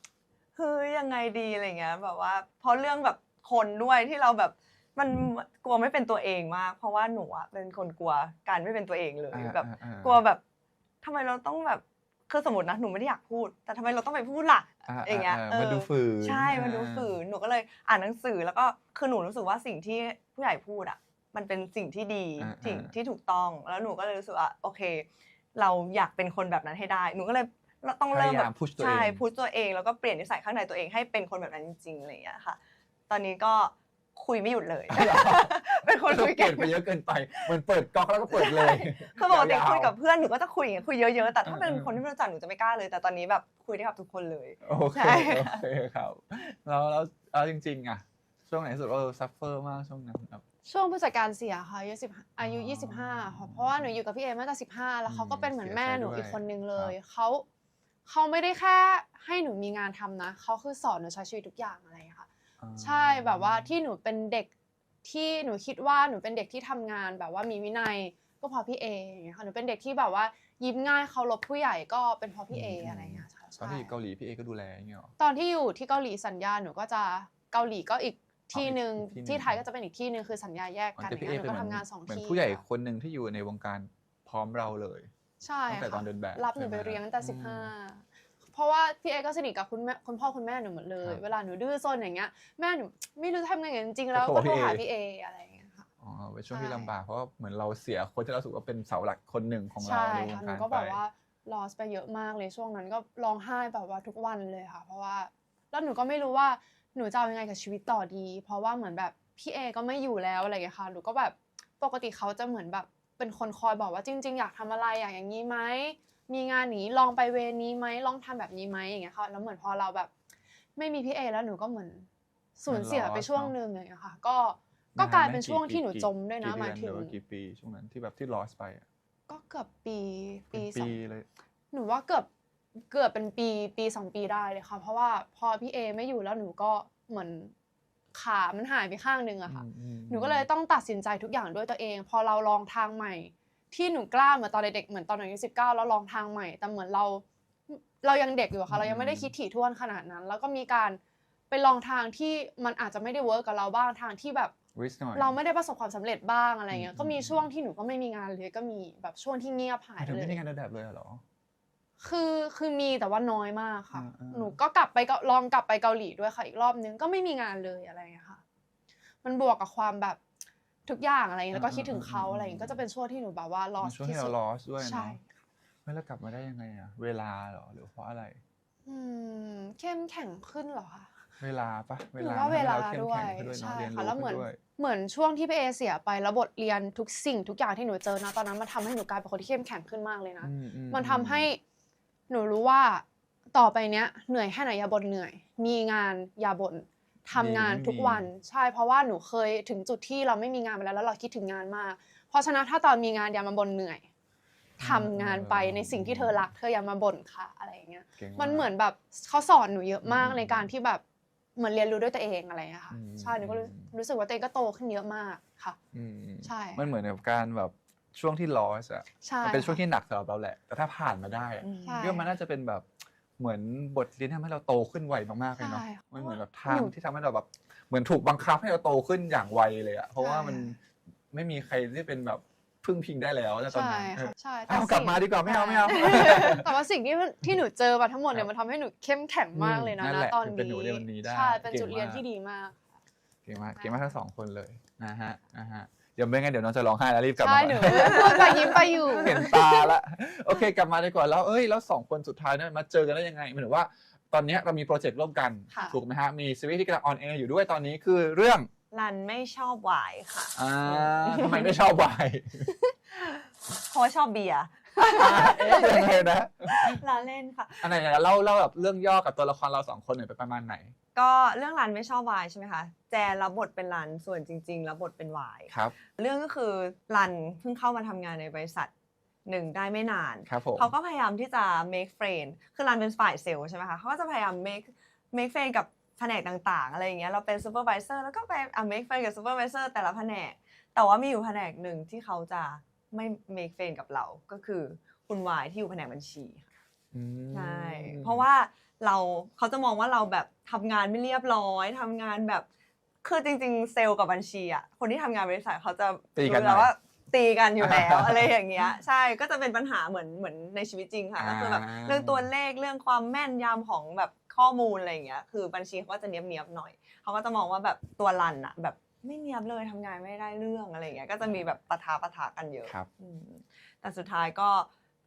เฮ้ยยังไงดีอะไรเงี้ยแบบว่าเพราะเรื่องแบบคนด้วยที่เราแบบมันกลัวไม่เป็นตัวเองมากเพราะว่าหนูอะเป็นคนกลัวการไม่เป็นตัวเองเลยแบบกลัวแบบทำไมเราต้องแบบคือสมมตินะหนูไม่ได้อยากพูดแต่ทำไมเราต้องไปพูดล่ะอย่างเงี้ยมันดูฝืนใช่มันดูฝืนหนูก็เลยอ่านหนังสือแล้วก็คือหนูรู้สึกว่าสิ่งที่ผู้ใหญ่พูดอ่ะมันเป็นสิ่งที่ดีสิ่งที่ถูกต้องแล้วหนูก็เลยรู้สึกว่าโอเคเราอยากเป็นคนแบบนั้นให้ได้หนูก็เลยต้องเริ่มแบบใช่พุชตัวเองแล้วก็เปลี่ยนนิสัยข้างในตัวเองให้เป็นคนแบบนั้นจริงๆอะไรอย่างเงี้ยค่ะตอนนี้ก็คุยไม่หยุดเลยเป็นคนคุยเก่งไปเยอะเกินไปเหมือนเปิดก๊อกแล้วก็เปิดเลยคือปกติคุยกับเพื่อนหนูก็จะคุยอย่างเงี้ยคุยเยอะๆแต่ถ้าเป็นคนที่ไม่รู้จักหนูจะไม่กล้าเลยแต่ตอนนี้แบบคุยได้กับทุกคนเลยโอเคครับแล้วจริงๆอ่ะช่วงไหนสุดซัฟเฟอร์มากช่วงนั้นครับช่วงผู้จัดการเสียค่ะอายุ25ค่ะเพราะว่าหนูอยู่กับพี่เอมาตั้งแต่15แล้วเขาก็เป็นเหมือนแม่หนูอีกคนนึงเลยเขาไม่ได้แค่ให้หนูมีงานทำนะเขาคือสอนหนูใช้ชีวิตทุกอย่างอะไรค่ะใช่แบบว่าที่หนูเป็นเด็กที่หนูคิดว่าหนูเป็นเด็กที่ทำงานแบบว่ามีวินัยก็เพราะพี่เออย่างเงี้ยค่ะหนูเป็นเด็กที่แบบว่ายิ้มง่ายเคารพผู้ใหญ่ก็เป็นเพราะพี่เออะไรเงี้ยตอนที่อยู่เกาหลีพี่เอก็ดูแลอย่างเงี้ยตอนที่อยู่ที่เกาหลีสัญญาหนูก็จะเกาหลีก็อีกที่นึงที่ไทยก็จะเป็นอีกที่นึงคือสัญญาแยกกันหนูก็ทำงาน2ที่เหมือนผู้ใหญ่คนนึงที่อยู่ในวงการพร้อมเราเลยใช่ตั้งแต่ตอนเดินแบบรับหนูไปเรียนตั้งแต่15เพราะว่าพี่เอก็สนิทกับคุณพ่อคุณแม่หนูหมดเลยเวลาหนูดื้อซนอย่างเงี้ยแม่หนูไม่รู้ทำไงจริงๆแล้วก็โทรหาพี่เออะไรอย่างเงี้ยค่ะเป็นช่วงที่ลำบากเพราะว่าเหมือนเราเสียคนที่เราสึกว่าเป็นเสาหลักคนหนึ่งของเราในวงการหนูก็แบบว่าลอสไปเยอะมากเลยช่วงนั้นก็ร้องไห้แบบว่าทุกวันเลยค่ะเพราะว่าแล้วหนูก็ไม่รู้ว่าหนูจะเอายังไงกับชีวิตต่อดีเพราะว่าเหมือนแบบพี่เอก็ไม่อยู่แล้วอะไรอย่างเงี้ยค่ะหนูก็แบบปกติเขาจะเหมือนแบบเป็นคนคอยบอกว่าจริงๆอยากทำอะไรอย่างนี้ไหมมีงานนี้ลองไปเวนี้ไหมลองทำแบบนี้ไหมอย่างเงี้ยค่ะแล้วเหมือนพอเราแบบไม่มีพี่เอแล้วหนูก็เหมือนสูญเสียไปช่วงนึงอย่างเงี้ยค่ะก็กลายเป็นช่วงที่หนูจมด้วยนะหมายถึงกี่ปีช่วงนั้นที่แบบที่ lost ไปก็เกือบปีเลย หนูว่าเกือบเป็นปี2 ปีได้เลยค่ะเพราะว่าพอพี่เอไม่อยู่แล้วหนูก็เหมือนขามันหายไปข้างนึงอะค่ะหนูก็เลยต้องตัดสินใจทุกอย่างด้วยตัวเองพอเราลองทางใหม่ที่หนูกล้าเหมือนตอนเด็กเหมือนตอนอายุ19แล้วลองทางใหม่แต่เหมือนเรายังเด็กอยู่ค่ะเรายังไม่ได้คิดถี่ถ้วนขนาดนั้นแล้วก็มีการไปลองทางที่มันอาจจะไม่ได้เวิร์กกับเราบ้างทางที่แบบเราไม่ได้ประสบความสำเร็จบ้างอะไรเงี้ยก็มีช่วงที่หนูก็ไม่มีงานเลยก็มีแบบช่วงที่เงียบหายเลยไม่ได้งานแบบเลยเหรอคือมีแต่ว่าน้อยมากค่ะหนูก็ลองกลับไปเกาหลีด้วยค่ะอีกรอบนึงก็ไม่มีงานเลยอะไรเงี้ยค่ะ มันบวกกับความแบบทุกอย่างอะไรอย่างเงี้ยแล้วก็คิดถึงเขาอะไรอย่างเงี้ยก็จะเป็นช่วงที่หนูแบบว่า มัน lost ช่วง ที่ ที่ สุ เรา ด lost ด้วย ใช่ เนาะไม่แล้วกลับมาได้ยังไงอะเวลาเหรอหรือเพราะอะไร เข้มแข็งขึ้นเหรอคะ เวลาปะ หนูว่าเวลา ทำให้รเข้ม ด้วย แข็งขึ้นด้วยเนาะ ใช่ เรียน ค่ะ รู้ แล้วเหมื ขึ้ อน นด้วย เหมือนช่วงที่พี่เอเสียไปแล้วบทเรียนทุกสิ่งทุกอย่างที่หนูเจอนะตอนนั้นมันทำให้หนูกลายเป็นคนที่เข้มแข็งขึ้นมากเลยนะ มันทำให้หนูรู้ว่าต่อไปเนี้ยเหนื่อยแค่ไหนอย่าบ่นเหนื่อย มีงานอย่าบ่นทำงานทุกวันใช่เพราะว่าหนูเคยถึงจุดที่เราไม่มีงานไปแล้วเราคิดถึงงานมาก เพราะฉะนั้นถ้าตอนมีงานอย่ามาบ่นเหนื่อยทำงานไปในสิ่งที่เธอรักเธออย่ามาบ่นค่ะอะไรอย่างเงี้ย เก่งาก มันเหมือนแบบเขาสอนหนูเยอะมากในการที่แบบเหมือนเรียนรู้ด้วยตัวเองอะไรอย่างเงี้ยค่ะใช่หนูก็รู้สึกว่าตัวเองก็โตขึ้นเยอะมากค่ะ ใช่ มันเหมือนกับการแบบช่วงที่ lost อะ ใช่ มันเป็นช่วงที่หนักสำหรับเราแหละแต่ถ้าผ่านมาได้อะ ใช่ เรื่องมันน่าจะเป็นแบบเหมือนบทเรียนที่ทำให้เราโตขึ้นไวมากๆเลยเนาะ ใช่ มันเหมือนแบบทางที่ทำให้เราแบบเหมือนถูกบังคับให้เราโตขึ้นอย่างไวเลยอะเพราะว่ามันไม่มีใครที่เป็นแบบพึ่งพิงได้แล้วในตอน ใช่ นั้น ค่ะใช่ เอากลับมาดีกว่าไม่เอา แต่ว่าสิ่งที่หนูเจอมาทั้งหมดเนี่ยมันทำให้หนูเข้มแข็งมากเลยนะ นั่นแหละ ตอน ถึงเป็นหนูในวันนี้ได้ ใช่เป็น เก่ง จุดเรียน มาก ที่ดีมาก เก่งมากเก่งมากทั้งสองคนเลยนะฮะเดี๋ยวไม่งั้นเดี๋ยวน้องจะร้องไห้แล้วรีบกลับ ใช่ มา หนูพูดไปยิ้มไปอยู่ เห็นตาละโอเคกลับมาดีกว่าแล้วแล้วสองคนสุดท้ายเนี่ยมาเจอกันได้ยังไงหมายถึงว่าตอนนี้เรามีโปรเจกต์ร่วมกัน ค่ะ ถูกไหมฮะมีซีรีส์ที่กำลังออนแอร์อยู่ด้วยตอนนี้คือเรื่อง รันไม่ชอบไวน์ค่ะ ทำไมไม่ชอบวาย เพราะว่าชอบเบียร์ ยังไงนะ ล้อเล่นค่ะ อันไหนๆเล่าแบบเรื่องย่อกับตัวละครเราสองคนหน่อยไปประมาณไหน ก็เรื่องรันไม่ชอบไวน์ใช่ไหมคะแจนรับบทเป็นรันส่วนจริงๆรับบทเป็นไวน์ ครับ เรื่องก็คือรันเพิ่งเข้ามาทำงานในบริษัทหนึ่งได้ไม่นาน ครับผม เขาก็พยายามที่จะ make friend คือรันเป็นฝ่ายเซลล์ใช่ไหมคะเขาก็จะพยายาม make friend กับแผนกต่างๆอะไรอย่างเงี้ยเราเป็น supervisor แล้วก็ไปmake friend กับ supervisor แต่ละแผนกแต่ว่ามีอยู่แผนกหนึ่งที่เขาจะไม่ make friend กับเราก็คือคุณวายที่อยู่แผนกบัญชีค่ะใช่เพราะว่าเขาจะมองว่าเราแบบทำงานไม่เรียบร้อยทำงานแบบคือจริงๆเซลล์กับบัญชีอ่ะคนที่ทำงานบริษัทเขาจะ ตีกัน รู้แล้วว่าตีกันอยู่แล้ว อะไรอย่างเงี้ยใช่ก็จะเป็นปัญหาเหมือนในชีวิตจริงค่ะก็คือแบบเรื่องตัวเลขเรื่องความแม่นยำของแบบข้อมูลอะไรอย่างเงี้ยคือบัญชีเขาก็จะเนียบๆหน่อยเขาก็จะมองว่าแบบตัวรันอะแบบไม่เนียบเลยทำงานไม่ได้เรื่องอะไรอย่างเงี้ยก็จะมีแบบปะทะกันเยอะ ครับ แต่สุดท้ายก็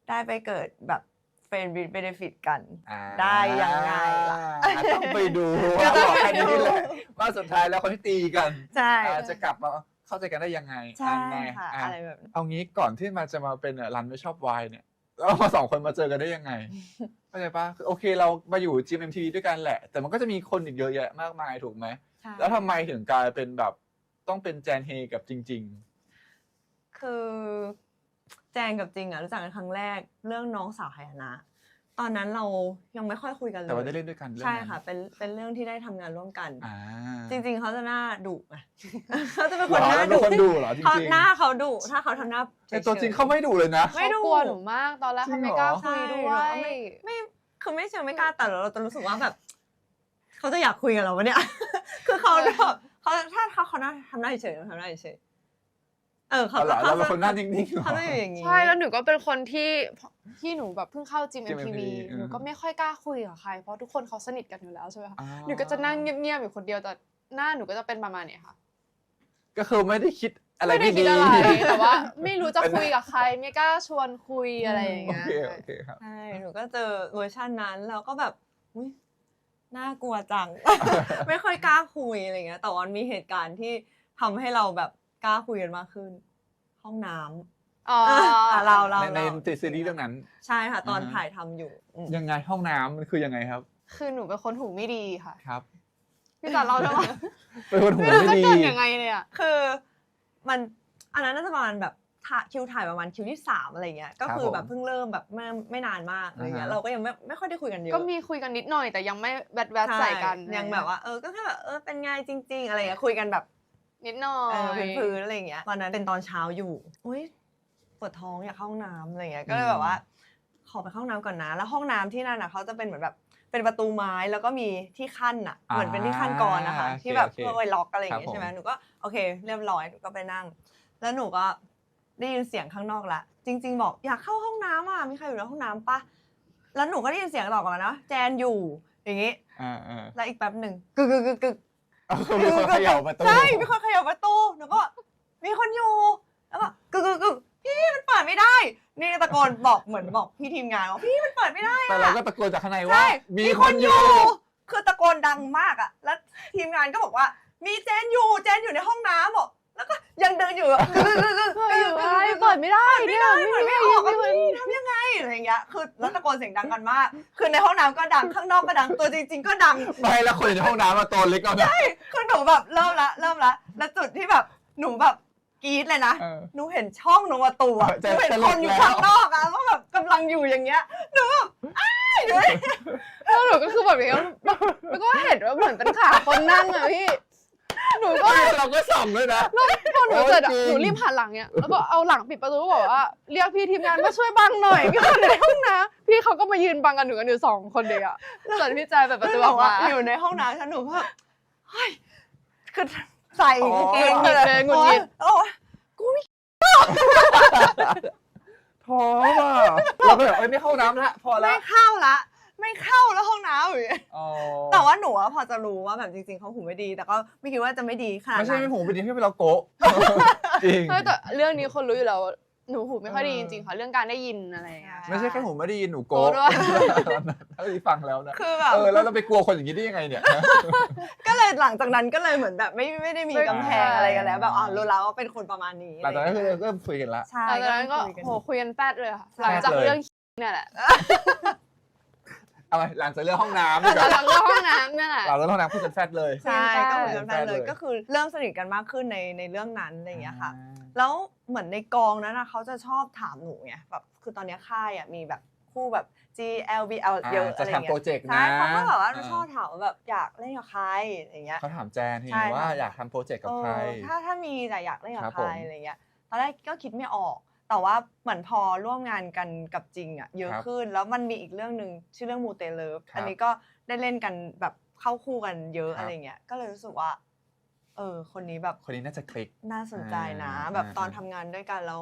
ได้ไปเกิดแบบเฟรนด์วิดเบเนฟิตกัน อ่า ได้ยังไงล่ะ ต้องไปดูว่าบอกแค่นี้แหละว่าสุดท้ายแล้วคนที่ตีกัน ใช่ จะกลับมาเข้าใจกันได้ยังไง ใช่ ไง ค่ะอะไรแบบนั้น เอางี้ก่อนที่มันจะมาเป็นรันไม่ชอบวายเนี่ยแล้วมาสองคนมาเจอกันได้ยังไงเข้าใจปะคือโอเคเรามาอยู่ GMMTV ด้วยกันแหละ แต่มันก็จะมีคนอีกเยอะแยะมากมายถูกไหม ใช่ แล้วทำไมถึงกลายเป็นแบบต้องเป็นแจนเฮกับจริง คือแจงกับจริงอะรู้จักกันครั้งแรกเรื่องน้องสาวไหนะตอนนั้นเรายังไม่ค่อยคุยกัน ๆ เลย แต่ว่าได้เล่นด้วยกันเรื่อง ใช่ นั้น ค่ะเป็นเรื่องที่ได้ทำงานร่วมกัน อ่า จริงๆเขาจะหน้าดุอะ เขาจะเป็น เห ค ร น อ หน้า แล้วเป็น ดุ คนดูเหรอจริ เขา ง หน้าเขาดุถ้าเขาทำหน้า ๆแต่ตัวจริงเขาไม่ดูเลยนะ ไม่ดุ เขากลัวหนูมากตอนแรกเขาไม่กล้าคุยด้ว ใช่ ย ไม่คือไม่เชิงไม่กล้าแต่เราจะรู้สึกว่าแบบเขาจะอยากคุยกับเราวะเนี่ย คือเขาแบบเขาถ้าเขาทำหน้าเฉยๆทำหน้าเฉยๆเขา เอาเหรอเราเป็นคนหน้านิ่งๆเหรอ เขาจะอยู่อย่างนี้ ใช่แล้วหนูก็เป็นคนที่หนูแบบเพิ่งเข้า GMMTV GMMTV หนูก็ไม่ค่อยกล้าคุยกับใครเพราะทุกคนเขาสนิทกันอยู่แล้วใช่ไหมคะ อ่า หนูก็จะนั่งเงียบๆอยู่คนเดียวแต่หน้าหนูก็จะเป็นประมาณเนี้ยค่ะ ก็คือไม่ได้คิดอะไร ไม่ได้ ไม่ คิ ดี ดอะไรแต่ว่าไม่รู้จะคุยกับใครไม่กล้าชวนคุยอะไรอย่าง โอ เงี้ย เคครับ ใช่หนูก็เจอเวอร์ชันนั้นแล้วก็แบบอุ๊ยน่ากลัวจัง ไม่ค่อยกล้าคุยอะไรเงี้ยแต่วันมีเหตุการณ์ที่ทำให้เราแบบกล้าคุยกันมากขึ้น ห้องน้ำ อ๋อ เรา ในซีรีส์เรื่องนั้น ใช่ค่ะตอน อ่าฮะ ถ่ายทำอยู่ ยังไงห้องน้ำมันคือยังไงครับ คือหนูเป็นคนหูไม่ดีค่ะ ครับ พี่จัดเราจะว่า เป็นคนหู ไม่รู้ ไม่ จะ ดี เกิดยังไงเลยอ่ะ คือมันอันนั้นน่าจะประมาณแบบคิวถ่ายประมาณคิวที่3อะไรเงี้ยก็คือแบบเพิ่งเริ่มแบบไม่นานมากอะไรเงี้ยเราก็ยังไม่ค่อยได้คุยกันเยอะ ก็มีคุยกันนิดหน่อยแต่ยังไม่แบดใส่กัน ยังแบบว่าก็แค่แบบเป็นไงจริง ๆ อะไรเงี้ยคุยกันแบบ นิดหน่อย พื้นๆอะไรเงี้ยตอนนั้นเป็นตอนเช้าอยู่อุ้ยปวดท้องอยากเข้าห้องน้ำอะไรเงี้ยก็เลยแบบว่าขอไปเข้าห้องน้ำก่อนนะแล้วห้องน้ำที่นั่นอ่ะเขาจะเป็นเหมือนแบบเป็นประตูไม้แล้วก็มีที่ขั้นอ่ะเหมือนเป็นที่ขั้นกรนะคะที่แบบเพื่อไว้ล็อกอะไรอย่างเงี้ยใช่ไหมหนูก็โอเคเรียบร้อยหนูก็ไปนั่งแล้วหนูก็ได้ยินเสียงข้างนอกละจริงๆบอกอยากเข้าห้องน้ำอ่ะมีใครอยู่ในห้องน้ำปะแล้วหนูก็ได้ยินเสียงตอบกลับมานะแจนอยู่อย่างงี้แล้วอีกแป๊บหนึ่งกึก มีคนเขย่าประตู ใช่มีคนเขย่าประตูหนูก็มีคนอยู่แล้วก็กึกพี่มันเปิดไม่ได้นี่ตะโกนบอกเหมือนบอกพี่ทีมงานว่าพี่มันเปิดไม่ได้ แต่เราก็ตะโกนจากข้างใน ใช่ ว่ามีคนอยู่ คือตะโกนดังมากอ่ะแล้วทีมงานก็บอกว่ามีเจนอยู่ในห้องน้ำบอกแล้วก็ยังเดินอยู่อะ เปิดไม่ได้ ไม่ได้เหมือนไม่ออกอะพี่ทำยังไงอะไรอย่างเงี้ยคือแล้วตะโกนเสียงดังกันมากคือในห้องน้ำก็ดังข้างนอกก็ดังตัวจริงๆก็ดัง ไม่แล้วคนอยู่ในห้องน้ำมาตัวเล็กเอานะ คือหนูแบบเริ่มละแล้วจุดที่แบบหนูแบบกรี๊ดเลยนะ หนูเห็นช่องหนูประตูอะหนูเห็นคนอยู่ข้างนอกอะว่าแบบกำลังอยู่อย่างเงี้ยหนูแบบอ้ายอยู่ แล้วหนูก็คือแบบอย่างนี้แล้วก็เห็นว่าเหมือนเป็นขาคนนั่งอะพี่หนูก็ เราก็ส่องด้วยนะ พอหนูเสร็จอะ โอ้ยจริง หนูรีบหันหลังเนี่ยแล้วก็เอาหลังปิดประตูก็บอกว่าเรียกพี่ทีมงานมาช่วยบังหน่อยมีคนอยู่ในห้องน้ำพี่เขาก็มายืนบังกันหนูกันอยู่2 คนเดียวอะส่วนพี่แจเปิดประตูออกมา อยู่ในห้องน้ำฉันหนูก็แบบเฮ้ยคือใส่กางเกง หงุดหงิดเลยหงุดหงิด โอ้ยกูไม่ ท้อป่ะเราก็แบบไม่เข้าน้ำละพอละ ไม่เข้าแล้วห้องน้ำอยู่ อ๋อ แต่ว่าหนูอะพอจะรู้ว่าแบบจริงๆเขาหูไม่ดี แต่ก็ไม่คิดว่าจะไม่ดีขนาด ไม่ใช่ นั้น ไม่หูเป็นดีที่เป็นเราโกะจริง แต่เรื่องนี้คนรู้อยู่แล้วหนูหูไม่ค่อยดีจริงๆค่ะเรื่องการได้ยินอะไรอย่างเงี้ย ไม่ใช่แค่หูไม่ได้ยินหนูโกะ โกะด้วย ถ้าที่ฟังแล้วนะ คือแบบ แล้วเราไปกลัวคนอย่างนี้ได้ยังไงเนี่ย ก็เลยหลังจากนั้นก็เลยเหมือนแบบไม่ได้มีกำแพงอะไรกันแล้วแบบรู้แล้วว่าเป็นคนประมาณนี้ หลังจากนั้นคือเริ่มคุยกันละ ใช่ หลังจากนั้นก็ คุย โหคุยกันแป๊ดเลยค่ะ ใช่ หลังจากเรื่องเนี่ยแหละ เอาไงหลังจากเรื่องห้องน้ำ หลังจากเรื่องห้องน้ำเนี่ยแหละ หลังจากเรื่องห้องน้ำพูดกันแฟดเลย ใช่ก็คุยกัน ใช่ ไปเลย เลย ก็คือเริ่มสนิทกันมากขึ้นในเรื่องนั้นอะไรอย่างเงี้ยค่ะ แล้วเหมือนในกองนั้นนะเขาจะชอบถามหนูไงแบบคือตอนเนี้ยค่ายอ่ะมีแบบคู่แบบ GLBL เยอะอะไร จะ อย่าง ทำ เงี้ โปร ย เจกต์ ใช่ นะ เขาก็แบบว่าชอบถามว่าแบบอยากเล่นกับใครอะไรเงี้ย เขาถามแจนที ใช่ ว่า ค่ะ อยากทำโปรเจกต์กับใคร ถ้ามีแต่อยากเล่น ครั กับบ ใค ผ ร ม อะไรเงี้ยตอนแรกก็คิดไม่ออก แต่ว่าเหมือนพอร่วมงานกันกับจริงอ่ะเยอะ ครับ ขึ้นแล้วมันมีอีกเรื่องหนึ่งชื่อเรื่องมูเตเลิฟ ครับ อันนี้ก็ได้เล่นกันแบบเข้าคู่กันเยอะ ครับ อะไรเงี้ยก็เลยรู้สึกว่าคนนี้แบบ คนนี้น่าจะคลิก น่าสนใจนะ แบบตอนทำงานด้วยกันแล้ว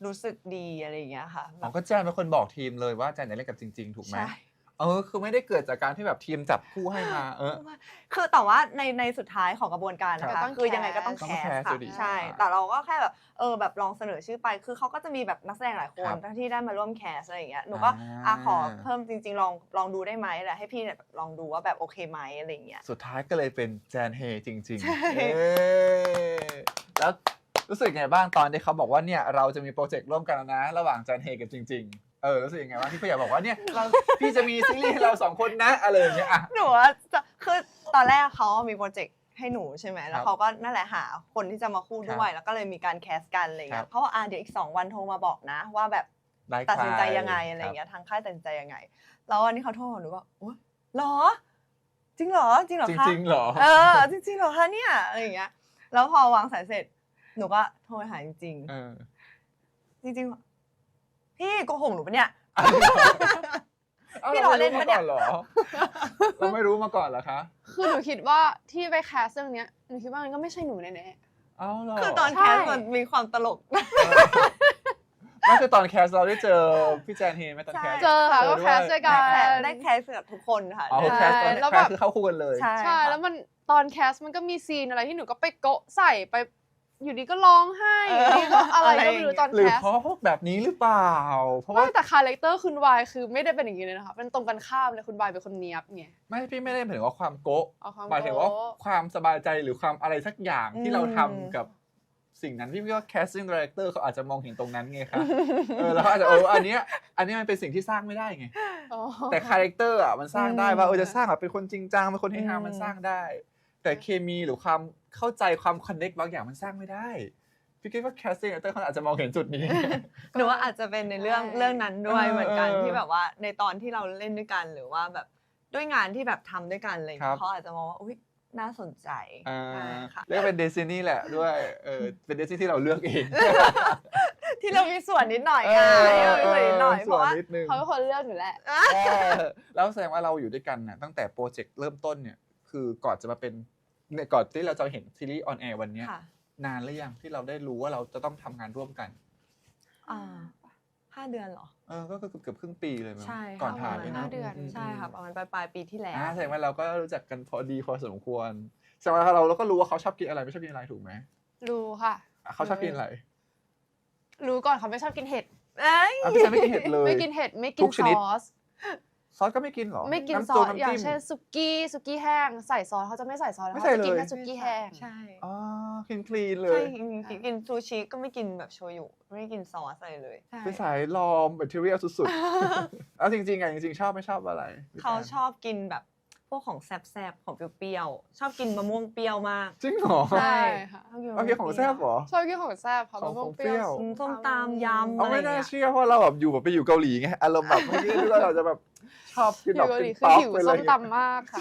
รู้สึกดีอะไรอย่างเงี้ยค่ะแบ อ๋อบ ก็แจนเป็นคนบอกทีมเลยว่าแจนจะเล่นกับจริง ๆ ถูกไหม ใช่ คือไม่ได้เกิดจากการที่แบบทีมจับคู่ให้มา คือแต่ว่าในสุดท้ายของกระบวนการนะ ครั คะ บ คือยังไงก็ต้อง ต้อง แคส แคส ค่ะ อยู่ดี ใช่ แต่เราก็แค่แบบแบบลองเสนอชื่อไป คือเขาก็จะมีแบบนักแสดงหลายคน ครับ ที่ได้มาร่วมแคสอะไรอย่างเงี้ยหนูก็ขอเพิ่มจริงๆลองดูได้ไหมแหละให้พี่เนี่ยลองดูว่าแบบโอเคไหมอะไรอย่างเงี้ย สุดท้ายก็เลยเป็นแจนเฮจริง ใช่ ๆแล้วรู้สึกไงบ้างตอนที่เขาบอกว่าเนี่ยเราจะมีโปรเจกต์ร่วมกันแล้วนะ ระหว่างแจนเฮกับจริง ๆ รู้สึกยังไงบ้างที่พี่อยากบอกว่าเนี่ยพี่จะมีซีรีส์ให้เรา2 คนนะอะไรอย่างเงี้ยอ่ะ หนูว่าคือตอนแรกเขามีโปรเจกต์ให้หนูใช่ไหมแล้ว ครับ เขาก็นั่นแหละหาคนที่จะมาคู่ด้ว ครั ย บ แล้วก็เลยมีการแคสกันอะไร ครั เงี้ บ ยเขาว่าเดี๋ยวอีก2 วันโทรมาบอกนะ ว่าแบบ ได้ ตัดสินใจ ใคร ยังไงอะไร ครับ เงี้ยทางค่ายตัดสินใจยังไงแล้ววันนี้เขาโทรมาหนูก็โอ๊ยเหรอจริงเหรอจริงเหรอ จ คะ ริงๆเหรอ จริงๆเหรอคะเนี่ยอะไรอย่างเงี้ยแล้วพอวางสายเสร็จหนูก็โทรไปหาจริง เออ ๆจริงๆพี่โกหกหนูปะเนี่ย อ้าว พี่ เรา รอเล่ ไม่ น รู้ ปะ มา เนี่ย ก่อนเหรอ เราไม่รู้มาก่อนเหรอคะ คือหนูคิดว่าที่ไปแคสเรื่องเนี้ยหนูคิดว่ามันก็ไม่ใช่หนูแน่ เอาเหรอ คือตอน ใช่ แคสมันมีความตลก นั่นคือตอนแคสเราได้เจอพี่แจนเฮไหมตอนแคส ๆเจอค่ะก็แคสด้วยกัน ได้แคสกับทุกคนค่ะ อ๋อแคสตอน แล้ว แค แบ ส บ คือเข้าคู่กันเลย ใช่ ใช่ ค่ะ แล้วมันตอนแคสมันก็มีซีนอะไรที่หนูก็ไปโกะใส่ไปอยู่ดีก็ร้องไห้อยู่ดีก็อะไรก็ไม่รู้ตอน หรือ แคส เพราะพวกแบบนี้หรือเปล่า เพราะว่า ไม่แต่คาแรคเตอร์คุณวายคือไม่ได้เป็นอย่างนี้เลยนะคะเป็นตรงกันข้ามเลยคุณวายเป็นคนเนียบไง ไม่พี่ไม่ได้หมายถึงว่าความโกะ เอาความ หมายถึงว่า โก๊ะ ความสบายใจหรือความอะไรสักอย่างที่เราทำกับสิ่งนั้นพี่ว่า casting director เขาอาจจะมองเห็นตรงนั้นไงคะแล้วเขาอาจจะอันเนี้ยมันเป็นสิ่งที่สร้างไม่ได้ไง อ๋อ แต่คาแรคเตอร์อ่ะมันสร้างได้ว่าจะสร้างแบบเป็นคนจริงจังเป็นคนเฮฮามันสร้างได้ แต่เคมีหรือความเข้าใจความคอนเนคบางอย่างมันสร้างไม่ได้พี่คิดว่า casting director เขาอาจจะมองเห็นจุดนี้ หนูว่าอาจจะเป็นในเรื่องนั้นด้วย เออ เหมือนกัน เออ ที่แบบว่าในตอนที่เราเล่นด้วยกันหรือว่าแบบด้วยงานที่แบบทำด้วยกันอะไรอย่าง ครั เงี้ บ ยเขาอาจจะมองว่าอุ๊ยน่าสนใจใช่ค่ะ เรียกเป็นเดซินี่แหละด้วยเป็นเดซินี่ที่เราเลือกเอง ที่เรามีส่วนนิดหน่อยไงเรามีส่วนนิดหน่อยเพราะว่า นิดนึง เขาเป็นคนเลือกอยู่แหละ แล้วแสดงว่าเราอยู่ด้วยกันนะตั้งแต่โปรเจกต์เริ่มต้นเนี่ยคือก่อนจะมาเป็นเนี่ยก่อนที่เราจะเห็นซีรีส์ออนแอร์วันเนี้ย ค่ะ นานหรือยังที่เราได้รู้ว่าเราจะต้องทำงานร่วมกัน อ่า 5 เดือนเหรอ ก็เกือบครึ่งปีเลยมั้ง ใช่ ก่อน ค่ะ ถ่าย ประ นะ มาณ 5 เดือน ใช่ค่ะประมาณปลายปีที่แล้ว แสดงว่าเราก็รู้จักกันพอดีพอสมควรแสดงว่าเราก็รู้ว่าเขาชอบกินอะไรไม่ชอบกินอะไรถูกไหม รู้ค่ะ เขาชอบกินอะไร รู้ก่อนเขาไม่ชอบกินเห็ด พี่แจนไม่กินเห็ดเลย ไม่กินเห็ดไม่กิ ทุ น กช ซ นิด อส ซอสก็ไม่กินเหรอ ไม่กิน ำ ซ โจ๊ อก สอย่าง น้ำจิ้ม เช่นซุกี้แห้งใส่ซอสเขาจะไม่ใส่ซอส ไม่ เขา ใส่ จะกิน เลย แค่ซุกี้แห้ง ใช่ อ๋อคลีนเล ใช่ ย กินซูชิก็ไม่กินแบบโชยุไม่กินซอสอะไรเลยใช่ เป็นสายลอมแบคทีเรียสุดๆ เอาจริงๆอะจริงๆชอบไม่ชอบอะไรพี่แจน เขาชอบกินแบบพวกของแซ่บๆของเปรี้ยวๆชอบกินมะม่วงเปรี้ยวมาก จริงเหรอ ใช่ค่ะ ชอบกินมะ โอ ม่วง เคของแซ่บเหรอ ชอบกินของแซ่บค่ะ ของ มะม่วง เปรี้ยว ส้มตำยำ เอา อะไร ไม่ อย่าง น่า เงี้ย เชื่อเพราะเราแบบอยู่ไปอยู่เกาหลีไงอารมณ์แบบไม่คิดว่าเราจะแบบชอบกิน อ แบ ยู่ บ เกาห เป็ ลี น คือ ต๊อก หิว ไปเล ส้ ย มตำมากค่ะ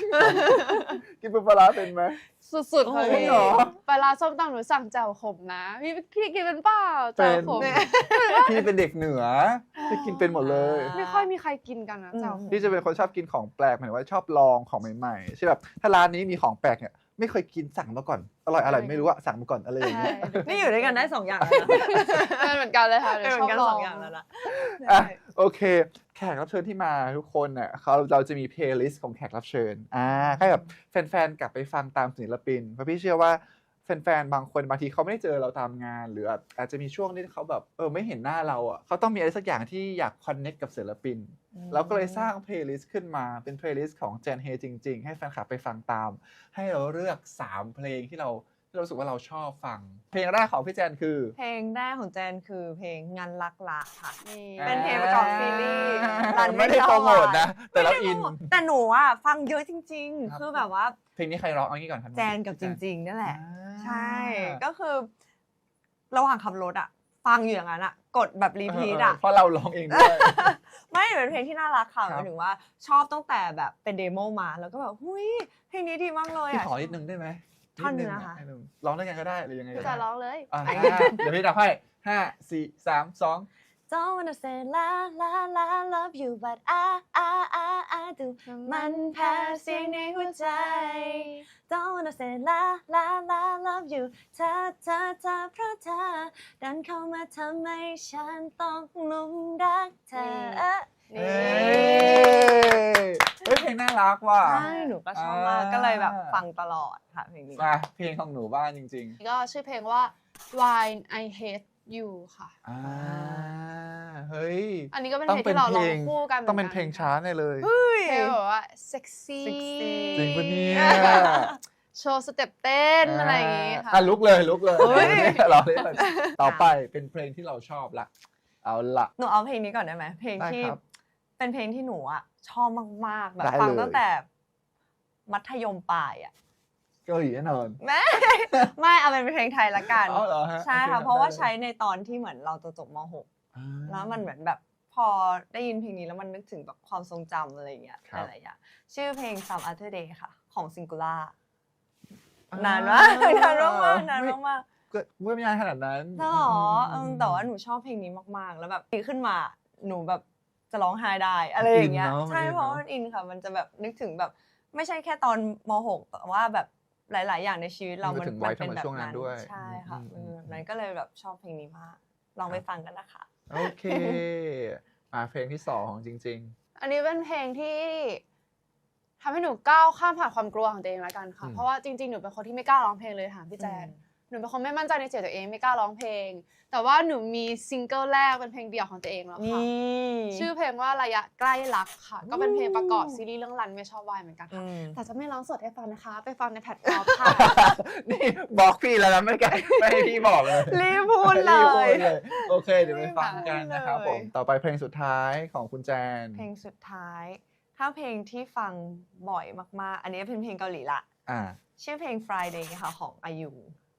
กินเป็นปลาร้าเป็นไหม สุดๆค่ะ โอ้ พี่ เหรอ ไปร้านส้มตำหนูสั่งแจ่วขมนะพี่กินเป็นเปล่าแจ่วขม พี่เป็นเด็กเหนือพี่กินเป็นหมดเลย ไม่ค่อยมีใครกินกันนะแจ่วขม พี่จะเป็นคนชอบกินของแปลกหมายถึงว่าชอบลองของใหม่ๆใช่แบบถ้าร้านนี้มีของแปลกเนี่ยไม่เคยกินสั่งมาก่อนอร่อยไม่รู้อะสั่งมาก่อนอะไรอย่าง ใช่ เงี้ย นี่อยู่ด้วยกันได้2 อย่างแล้วนะ เป็นเหมือนกันเลยค่ะ เป็นเหมือนกัน2 อย่างแล้วนะ อ่ะโอเค แขกรับเชิญที่มาทุกคนเนี่ยเราจะมีเพลย์ลิสต์ของแขกรับเชิญให้แบบแฟนๆกลับไปฟังตามศิลปินเพราะพี่เชื่อว่าแฟนๆบางคนบางทีเขาไม่ได้เจอเราตามงาน หรืออาจจะมีช่วงที่เขาแบบไม่เห็นหน้าเราอ่ะเขาต้องมีอะไรสักอย่างที่อยากคอนเน็กกับศิลปินเราก็เลยสร้างเพลย์ลิสต์ขึ้นมาเป็นเพลย์ลิสต์ของเจนเฮจริงๆให้แฟนคลับไปฟังตาม ให้เราเลือก3เพลงที่เรารู้สึกว่าเราชอบฟังเพลงแรกของพี่แจนคือ เพลงแรกของแจนคือเพลงงานรักละค่ะ นี่ เป็นเพลงประกอบซีรีส์รัน ไม่ได้โปรโมทนะแต่เราอิน แต่หนูอ่ะฟังเยอะจริง ครับ ๆ คือแบบว่า เพลงนี้ใครร้องเอางี้ก่อนครับ แจนกับจริงๆนั่นแหละ อ่า ใช่ ก็คือระหว่างขับรถอ่ะ ฟังอยู่อย่างนั้นอ่ะ กดแบบรีพีทอ่ะ เพราะเราร้องเองด้วย ไม่เป็นเพลงที่น่ารักค่ะ ค ห รับ มายถึงว่าชอบตั้งแต่แบบเป็นเดโมมาแล้วก็แบบหุยเพลงนี้ดีมากเลย พี่ อ่ะ ขอนิดนึงได้ไหม ท่อนหนึ่งนะคะ ดงร้องได้ไงก็ได้หรือยังไงก็ จะ ได้ ร้องเลย เดี๋ยวพี่ดับให้5 4 3 2 Don't wanna say la la la love you but I do มันแพ้เสียงในหัวใจ Don't wanna say la la la love you เธอเพราะเธอดันเข้ามาทำให้ฉันต้องหลงรักเธอ เฮ้ยเพลงน่ารักว่ะ ใช่หนูก็ชอบมากก็เลยแบบฟังตลอดค่ะเพลงนี้ มาเพลงของหนูบ้างจริง ก็ชื่อเพลงว่า Why I Hate You ค่ะ ๆเฮ้ย อันนี้ก็เป็นเพลงที่เราร้องคู่กัน ต้องเป็นเพลงช้าแน่เลย เพลงแบบว่าเซ็กซี่ จริงปะเนี่ย โชว์สเต็ปเต้นอะไรอย่างงี้ค่ะ ลุกเลย เฮ้ย เราเล่นเลยต่อไปเป็นเพลงที่เราชอบละเอาละ หนูเอาเพลงนี้ก่อนได้ไหมเพลง ได้ ที่ ครับ เป็นเพลงที่หนูอ่ะชอบมากๆแบบ ได้ ฟัง เลย ตั้งแต่มัธยมปลายอ่ะ เกาหลีแน่นอน ไม่เอาเป็นเพลงไทยละกัน อ๋อเหรอฮะ ใช่ โอเค ค่ะ ได้ เพราะว่า เลย ใช้ในตอนที่เหมือนเราจะจบม .6 แล้วมันเหมือนแบบพอได้ยินเพลงนี้แล้วมันนึกถึงแบบความทรงจำอะไรอย่างเงี้ยหลายๆอย่างชื่อเพลง Some Other Day ค่ะ ของ Singular นานมากนานมากๆนานมาก ก็ไม่นานขนาดนั้น ๆแล้วเหรอแต่ว่าหนูชอบเพลงนี้มากๆ แล้วแบบขึ้นมาหนูแบบจะร้องไห้ได้อะไรอย่างเงี้ยใช่เพราะมันอินค่ะ มันจะแบบนึกถึงแบบไม่ใช่แค่ตอนม .6 แต่ว่าแบบหลาย ๆ อย่างในชีวิตเรามัน ถึงวัย เป็นแบบ ช่วงนั้น นั้น ด้วย ใช่ค่ะ อืม นั้นก็เลยแบบชอบเพลงนี้มากลองไปฟังกันนะคะ โอเคเพลงที่2จริง อันนี้เป็นเพลงที่ทำให้หนูก้าวข้ามผ่านความกลัวของตัวเองแล้วกันค่ะ เพราะว่าจริงๆ หนูเป็นคนที่ไม่กล้าร้องเพลงเลยถามพี่แจน หนูเป็นคนไม่มั่นใจในเสียงตัวเองไม่กล้าร้องเพลง แต่ว่าหนูมีซิงเกิลแรกเป็นเพลงเดี่ยวของตัวเองแล้ว นี่ ค่ะ ชื่อเพลงว่าระยะใกล้รักค่ะ ก็เป็นเพลงประกอบซีรีส์เรื่องรันไม่ชอบวายเหมือนกันค่ะ แต่จะไม่ร้องสดให้ฟังนะคะ ไปฟังในแพลตฟอร์มค่ะ ๆ นี่บอกพี่แล้วนะไม่ให้พี่บอกเลย รีบพูดเล รีบพู ย ดเลยโอเค เดี๋ยวไปฟังกันนะครับผม ต่อไปเพลงสุดท้ายของคุณแจน เพลงสุดท้าย ถ้าเพลงที่ฟังบ่อยมากๆ อันนี้เป็นเพลงเกาหลีละ อ่า ชื่อเพลง Friday ค่ะของ IU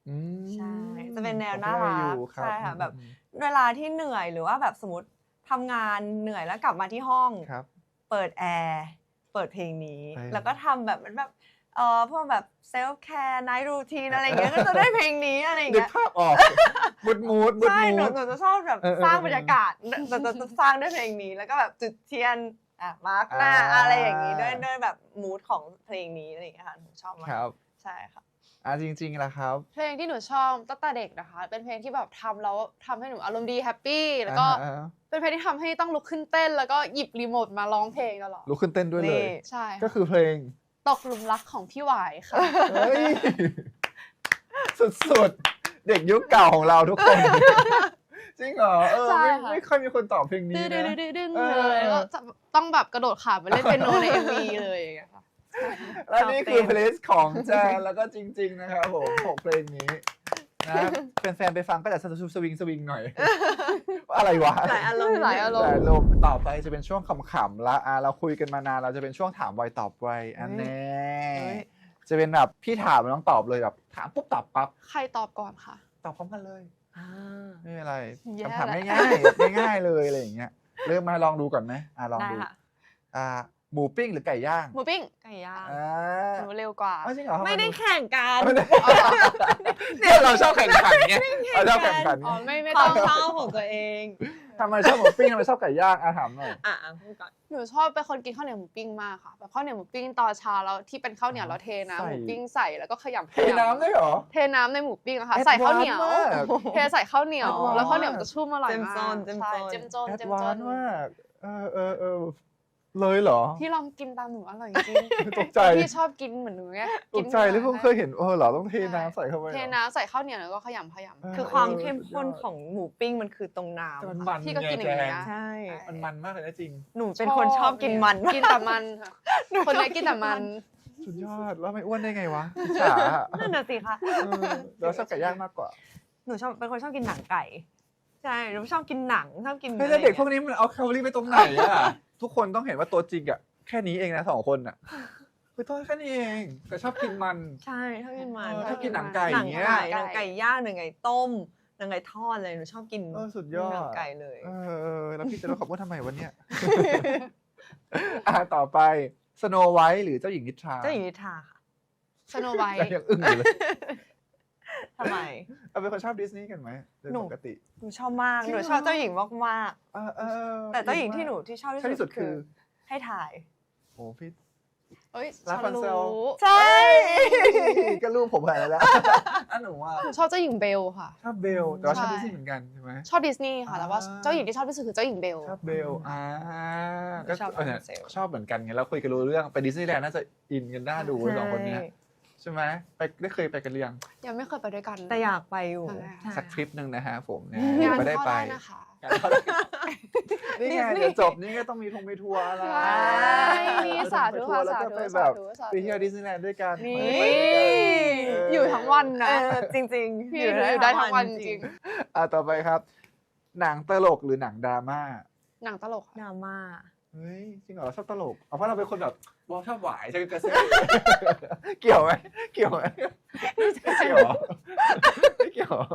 อืม ใช่จะเป็นแนว ของ น่ารัก พี่ ใช่ค่ะ อืม แบบเวลาที่เหนื่อยหรือว่าแบบสมมติทำงานเหนื่อยแล้วกลับมาที่ห้อง ครับ เปิดแอร์เปิดเพลงนี้ ใช่ แล้วก็ทำแบบมันแบบพวกแบบเซลฟ์แคร์ไนท์รูทีนอะไรอย่างเงี้ยก็จะได้เพลงนี้อะไรอย่าง นึก เงี้ย ภาพออกมูด ใช่หนูจะชอบแบบ เออ สร้างบรรยากาศจะสร้างด้วยเพลงนี้แล้วก็แบบจุดเทียนมาร์กหน้าอะไรอย่างงี้ด้วยแบบมูดของเพลงนี้อะไรอย่างเงี้ยค่ะหนูชอบมาก ครับ ใช่ค่ะ จริงๆล่ะครับ เพลงที่หนูชอบตั้งแต่เด็กนะคะ เป็นเพลงที่แบบทำแล้วทำให้หนูอารมณ์ดีแฮปปี้แล้วก็ อ่า เป็นเพลงที่ทำให้ต้องลุกขึ้นเต้น แล้วก็หยิบรีโมทมาร้องเพลงตลอด ลุกขึ้นเต้นด้วยเลย นี่ ใช่ ก็คือเพลง ตกหลุมรักของพี่หวายค่ะ เฮ้ย สุดๆ เด็กยุคเก่าของเราทุกคน จริงเหรอใช่ ไม่ ค่ะ ไม่ค่อยมีคนตอบเพลงนี้ ดึง นะ ดึง เออ เลยแล้วก็จะต้องแบบกระโดดขาไปเล่นเปียโนใน MV เลยอย่างเงี้ยค่ะ และนี่คือเพลย์ลิสต์ของแจนแล้วก็จริง ๆ นะครับผม6เพลงนี้นะแฟนๆไปฟังก็จะสวิงหน่อย อะไรวะ หลายอารมณ์ หลายอารมณ์ หลายอารมณ์ต่อไปจะเป็นช่วงขำๆละเราคุยกันมานานเราจะเป็นช่วงถามไวตอบไวอันแน่ เฮ้ย จะเป็นแบบพี่ถามน้องตอบเลยแบบถามปุ๊บตอบปั๊บ ใครตอบก่อนคะ ตอบพร้อมกันเลย อ่า ไม่เป็นไร แย่ คำถาม แล้ว ง่ายๆเลยอะไรอย่างเงี้ยเริ่มมาลองดูก่อนไหมลอง ได้ ดู ค่ะ หมูปิ้งหรือไก่ย่าง หมูปิ้ง ไก่ย่าง อ่า หนูเร็วกว่า จริงเหรอ ไม่ได้แข่งกัน ไม่ได้เนี่ยเราชอบแข่งขันไงเราชอบแข่งขัน อ๋อ ไง ไม่ ค ต้ วา อง มชอบของตัวเอง ทำไมชอบหมูปิ้งทำไมชอบไก่ย่างถามหน่อย พูดก่อน หนูชอบเป็นคนกินข้าวเหนียวหมูปิ้งมากค่ะแบบข้าวเหนียวหมูปิ้งตอนเช้าแล้วที่เป็นข้าวเหนียวแล้วเทน้ำหมูปิ้งใส่แล้วก็ขยำ เทน้ำได้เหรอ เทน้ำในหมูปิ้งอะค่ะใส่ข้าวเหนียว Advance มาก เทใส่ข้าวเหนียว Advance แล้วข้าวเหนียวมันจะชุ่มอร่อยมาก เจ้มจน ใช่เจ้มจน แอด เจ้ม วา จ น น ซ์มากเลยเหรอ พี่ลองกินตามหนูอร่อยจริง ตกใจ พี่ชอบกินเหมือนหนูไง ตกใจเลยเพิ่งเคยเห็นเหรอต้องเทน้ำใส่เข้าไปหรอ เทน้ำใส่ข้าวเหนียวแล้วก็ขยำ คือความเข้มข้นของหมูปิ้งมันคือตรงน้ แต่มัน ำ มัน พี่ก็กินอย่างนี้นะ ใช่ มันมันมากเลยนะจริง หนูเป็นคนชอบกินมันมาก กินแต่มันค่ะคนไหนกินแต่มัน สุดยอดแล้วไม่อ้วนได้ไงวะอิจฉา นั่นน่ะสิคะ เราชอบไก่ย่างมากกว่า หนูชอบเป็นคนชอบกินหนังไก่ ใช่หนูชอบกินหนังชอบกิน เฮ้ยแล้วเด็กพวกนี้มันเอาแคลอรี่ไปตรงไหนอะทุกคนต้องเห็นว่าตัวจริงอะแค่นี้เองนะ2 คนอะคือตัวแค่นี้เองแต่ชอบกินมัน ใช่ชอบกินมัน ชอบกินหนังไก่ หนั อง ย่างเงี้ย ไก่หนังไก่ย่างหนังไก่ต้มหนังไก่ทอดเลยหนูชอบกิน สุดยอด หนังไก่เลย แล้วพี่จะรู้คำว่าทำไมวันเนี้ย ต่อไปสโนไวท์หรือเจ้าหญิงนิทรา เจ้าหญิงนิทราค่ะ สโนไวท์ แต่ยังอึ้งอยู่เลย ทำไม เราเป็นคนชอบดิสนีย์กันไหมโดย หนู ปกติ หนูชอบมาก จริง ห เหร นู อ ชอบเจ้าหญิงมาก ๆ ๆแต่เจ้าหญิงที่หนูที่ชอบ ชอบที่ ที่ สุ สุ ด ด คื คือ อให้ถ่าย โอ้พี่ เอ้ย รัก ฉั พั น นเซล รู้ ใช่ ก็รูปผมหายแล้วอันหนูว่า หนูชอบเจ้าหญิงเบลค่ะ ชอบเบลแต่ว่าชอบ ใช่ ดิสนีย์เหมือนกันใช่ไหม ชอบดิสนีย์ค่ะแต่ว่า อ่า เจ้าหญิงที่ชอบที่สุดคือเจ้าหญิงเบล ชอบเบลก็ ชอบ เนี่ย Rapunzel ชอบเหมือนกันไงแล้วคุยกันรู้เรื่องไปดิสนีย์แลนด์น่าจะอินกันน่าดูสองคนเนี้ยใช่ไหมไปได้เคยไปกันหรือยัง ยังไม่เคยไปด้วยกัน แต่อยากไปอยู่ ใช่ ใช่ สักทริปหนึ่งนะฮะผมเนี่ย งาน ไม่ได้ เข้า ไป ได้นะคะ งานเข้าได้นี่ไงเดี๋ยวจบนี่ก็ต้องมีทัวร์อะไร ใช่มีสาธุ ไปทัว ค่ะ ร์แล้ว สา ก็ ธุ ไป สา แบบ ธุสา ไป ธุ เที่ยวดิสนีย์แลนด์ด้วยกัน นี่ ไปด้วยกัน อยู่ทั้งวันนะ จริงๆ พี่อยู่ได้ทั้งวันจริง ต่อไปครับ หนังตลกหรือหนังดราม่า หนังตลก ด ค่ะ ราม่า เฮ้ยจริงเหรอชอบตลกเพราะเราเป็นคนแบบว่าชอบหวายใช่ไหมกระเซ่เกี่ยวไหมเกี่ยวไหมเกี่ยวเหรอไม่เกี่ยวเหรอ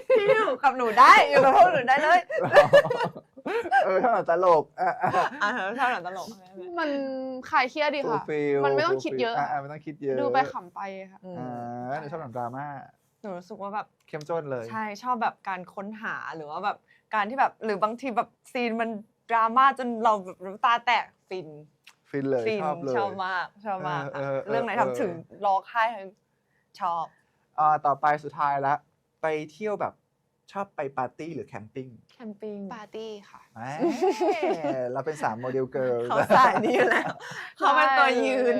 พี่อยู่กับหนูได้อยู่กับพวกหนูได้เลย ชอบหนังตลกชอบหนังตลก มันคลายเครียดดีค่ะ fulfill มันไม่ต้องคิดเยอะ ไม่ต้องคิดเยอะ ดูไปขำไปค่ะ หนูชอบหนังดราม่า หนูรู้สึกว่าแบบ เข้มข้นเลย ใช่ชอบแบบการค้นหาหรือว่าแบบการที่แบบหรือบางทีแบบซีนมันดราม่าจนเราแบบน้ำตาแตกฟิน ฟินเลย ฟิน ชอบเลย ชอบมากชอบมาก เออ เรื่องไหนทำถึงร้องไห้ชอบ ต่อไปสุดท้ายละไปเที่ยวแบบชอบไปปาร์ตี้หรือแคมปิ้ง แคมปิ้ง ปาร์ตี้ค่ะ แหมเราเป็น3โมเดลเกิร์ล เขาสายนี้อยู่แล้วเขาเป็นตัวยืน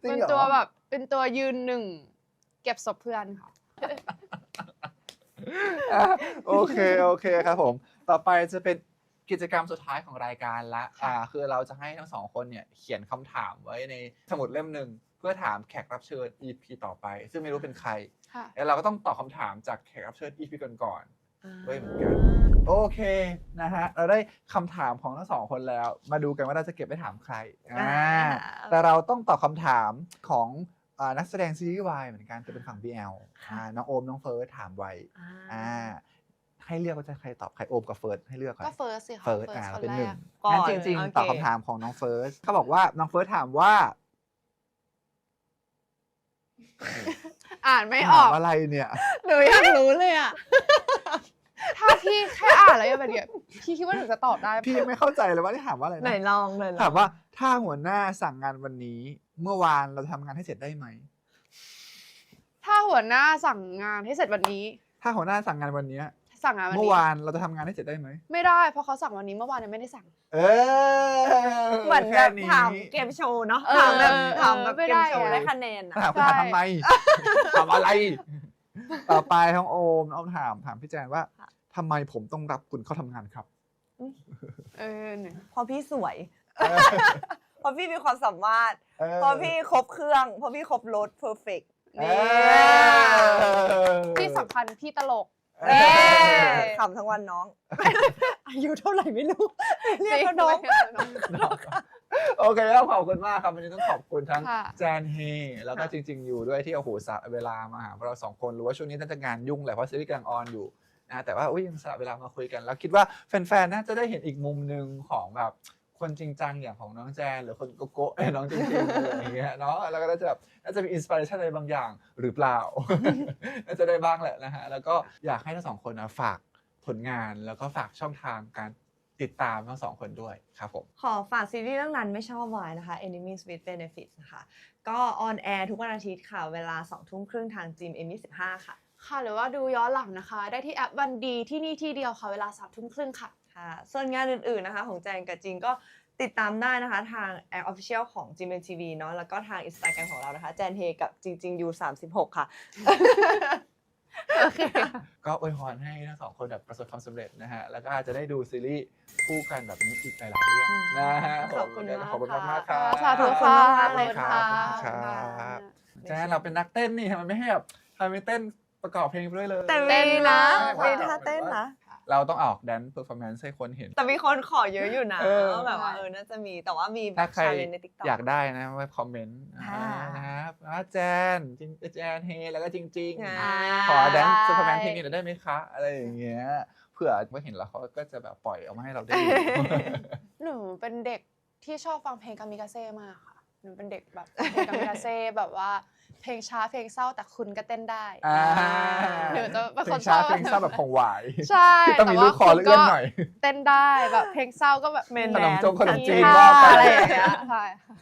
เป็นตัวแบบเป็นตัวยืนหนึ่งเก็บศพเพื่อนค่ะ โอเคครับผม ต่อไปจะเป็นกิจกรรมสุดท้ายของรายการละคือเราจะให้ทั้ง2 คนเนี่ยเขียนคำถามไว้ในสมุดเล่มหนึ่งเพื่อถามแขกรับเชิญ EP ต่อไป ซึ่งไม่รู้เป็นใคร ค่ะ แล้วเราก็ต้องตอบคำถามจากแขกรับเชิญ EP ก่อนๆด้วยเหมือนกันโอเคนะฮะเราได้คำถามของทั้ง2 คนแล้ว มาดูกันว่าเราจะเก็บไปถามใครแต่เราต้องตอบคำถามของนักแสดงซีรีส์วายเหมือนกันจะเป็นฝั่ง BL น้องโอมน้องเฟิร์สถามไว้ให้เลือกว่าจะใครตอบใครโอมกับเฟิร์สให้เลือกก่อน ก็เฟิร์สสิค่ะ เฟิร์ส คน เป็น แร หนึ่ง ก งั้นจริงๆตอบคำถามของน้องเฟิร์สเขาบอกว่าน้องเฟิร์สถามว่า อ่านไม่อ ถา อ ม ก อะไรเนี่ย หนูอยากรู้เลยอ่ะ ถ้าพี่แค่อ่านแล้วยังแบบเนี้ยพี่คิดว่าหนูจะตอบได้ปะ พี่ยังไม่เข้าใจเลยว่าที่ถามว่าอะไร ไหน นะ ลองเลย ถามว่าถ้าหัวหน้าสั่งงานวันนี้ เมื่อวานเราทำงานให้เสร็จได้ไหม ถ้าหัวหน้าสั่งงานให้เสร็จวันนี้ ถ้าหัวหน้าสั่งงานวันเนี้ย สั่งงานวัน เมื่อ นี้ วานเราจะทำงานให้เสร็จได้ไหม ไม่ได้เพราะเขาสั่งวันนี้เมื่อวานยังไม่ได้สั่ง เออ เหมือนแบ ค่ บ นี้ ถามเกมโชว์เนาะ เออ ถามแบบ ไม่ เก ได้ มโชว์ อะ ได้คะแนนอะ ถามคุณถามทำไม ถามอะไร ต่อไปน้องโอมถามพี่แจนว่าทำไมผมต้องรับคุณเข้าทำงานครับ เนี่ย เพราะพี่สวย เพราะพี่มีความสามารถ เออ เพราะพี่ครบเครื่อง เพราะพี่ครบรถเพอร์เฟกต์ เอ นี่ อ ที่สำคัญพี่ตลก เออ ขำทั้งวันน้อง อายุเท่าไหร่ไม่รู้ เรียกเขาน้อง โอเคครับขอบคุณมากครับวันนี้ต้องขอบคุณทั้ง ค่ะ แจนเฮแล้วก็จริง ๆ อยู่ด้วยที่โอ้โหสละเวลามาหาพวกเราสองคนรู้ว่าช่วงนี้น่าจะงานยุ่งแหละเพราะซีรีส์กำลังออนอยู่นะแต่ว่ายังสละเวลามาคุยกัน แล้วคิดว่าแฟนๆน่าจะได้เห็นอีกมุมหนึ่งของแบบคนจริงจังอย่างของน้องแจนหรือคนโกโก้น้องจริงๆอะไรอย่างเงี้ยเนาะแล้วก็น่าจะมีอินสปิเรชันอะไรบางอย่างหรือเปล่า น่าจะได้บ้างแหละนะฮะแล้วก็อยากให้ทั้งสองคนนะฝากผลงานแล้วก็ฝากช่องทางการติดตามทั้งสองคนด้วยครับผม ขอฝากซีรีส์เรื่องนั้นไม่ชอบวายนะคะ Enemies with Benefits นะคะก็ออนแอร์ทุกวันอาทิตย์ค่ะ เวลา 20:30 ทาง GMM25 ค่ะ ค่ะหรือว่าดูย้อนหลังนะคะ ได้ที่แอปวันดีที่นี่ที่เดียวค่ะเวลา 3:30 ค่ะ ค่ะ ส่วนงานอื่นๆนะคะของแจงกับจิงก็ติดตามได้นะคะทางแอป Official ของ GMMTV เนาะแล้วก็ทาง Instagram ของเรานะคะแจนเฮกับจริงๆ U36 ค่ะ โอเค ก็อวยพรให้ทั้งสองคนแบบประสบความสำเร็จนะฮะ แล้วก็อาจจะได้ดูซีรีส์คู่กันแบบนี้อีกหลายๆเรื่องนะฮะ ขอบคุณมาก ขอบคุณมากๆค ค่ะ รับ สาธุ ขอบคุณ ค่ะ มากๆเลยค่ะ ขอบคุณครับแจนเราเป็นนักเต้นนี่ทำไมไม่ให้แบบทำไมไม่เต้นประกอบเพลงไปด้วยเลย แต่ เต้ มี น นะ นะ มีท่าเต้นนะ เราต้องออกแดนซ์เพอร์ฟอร์แมนซ์ให้คนเห็น แต่มีคนขอเยอะอยู่นะ เออ ว่าแบบว่าน่าจะมีแต่ว่ามีแบ ถ้า บ ใคร ชาเลนจ์ใน TikTok อยากได้นะไว้คอมเมนต์ ค่ะ นะครับว่าแจนเฮแล้วก็จริง อ่า ๆ ขอแดนซ์ซูเปอร์แมนเพลงนี้หน่อยได้ไหมคะ อะไรอย่างเงี้ยเผื่อว่าเห็นแล้วเขาก็จะแบบปล่อยออกมาให้เราได้ดู หนูเป็นเด็กที่ชอบฟังเพลงกามิกาเซ่มากค่ะ หนูเป็นเด็กแบบเพลงกามิกาเซ่แบบว่าเพลงช้าเพลงเศร้าแต่คุณก็เต้นได้ หนูจะเป็น เพล ค ง น ช้า ชอบ เพลงเศร้าแบบของหวาย ใช่ ที่ต้องมีลูกคอและเอื้อนหน่อย เต้นได้แบบเพลงเศร้าก็แบบ เมน ขนมจงขนมจีน ท่ ว่าไป อะไรอย่างเงี้ยใช่ค่ะ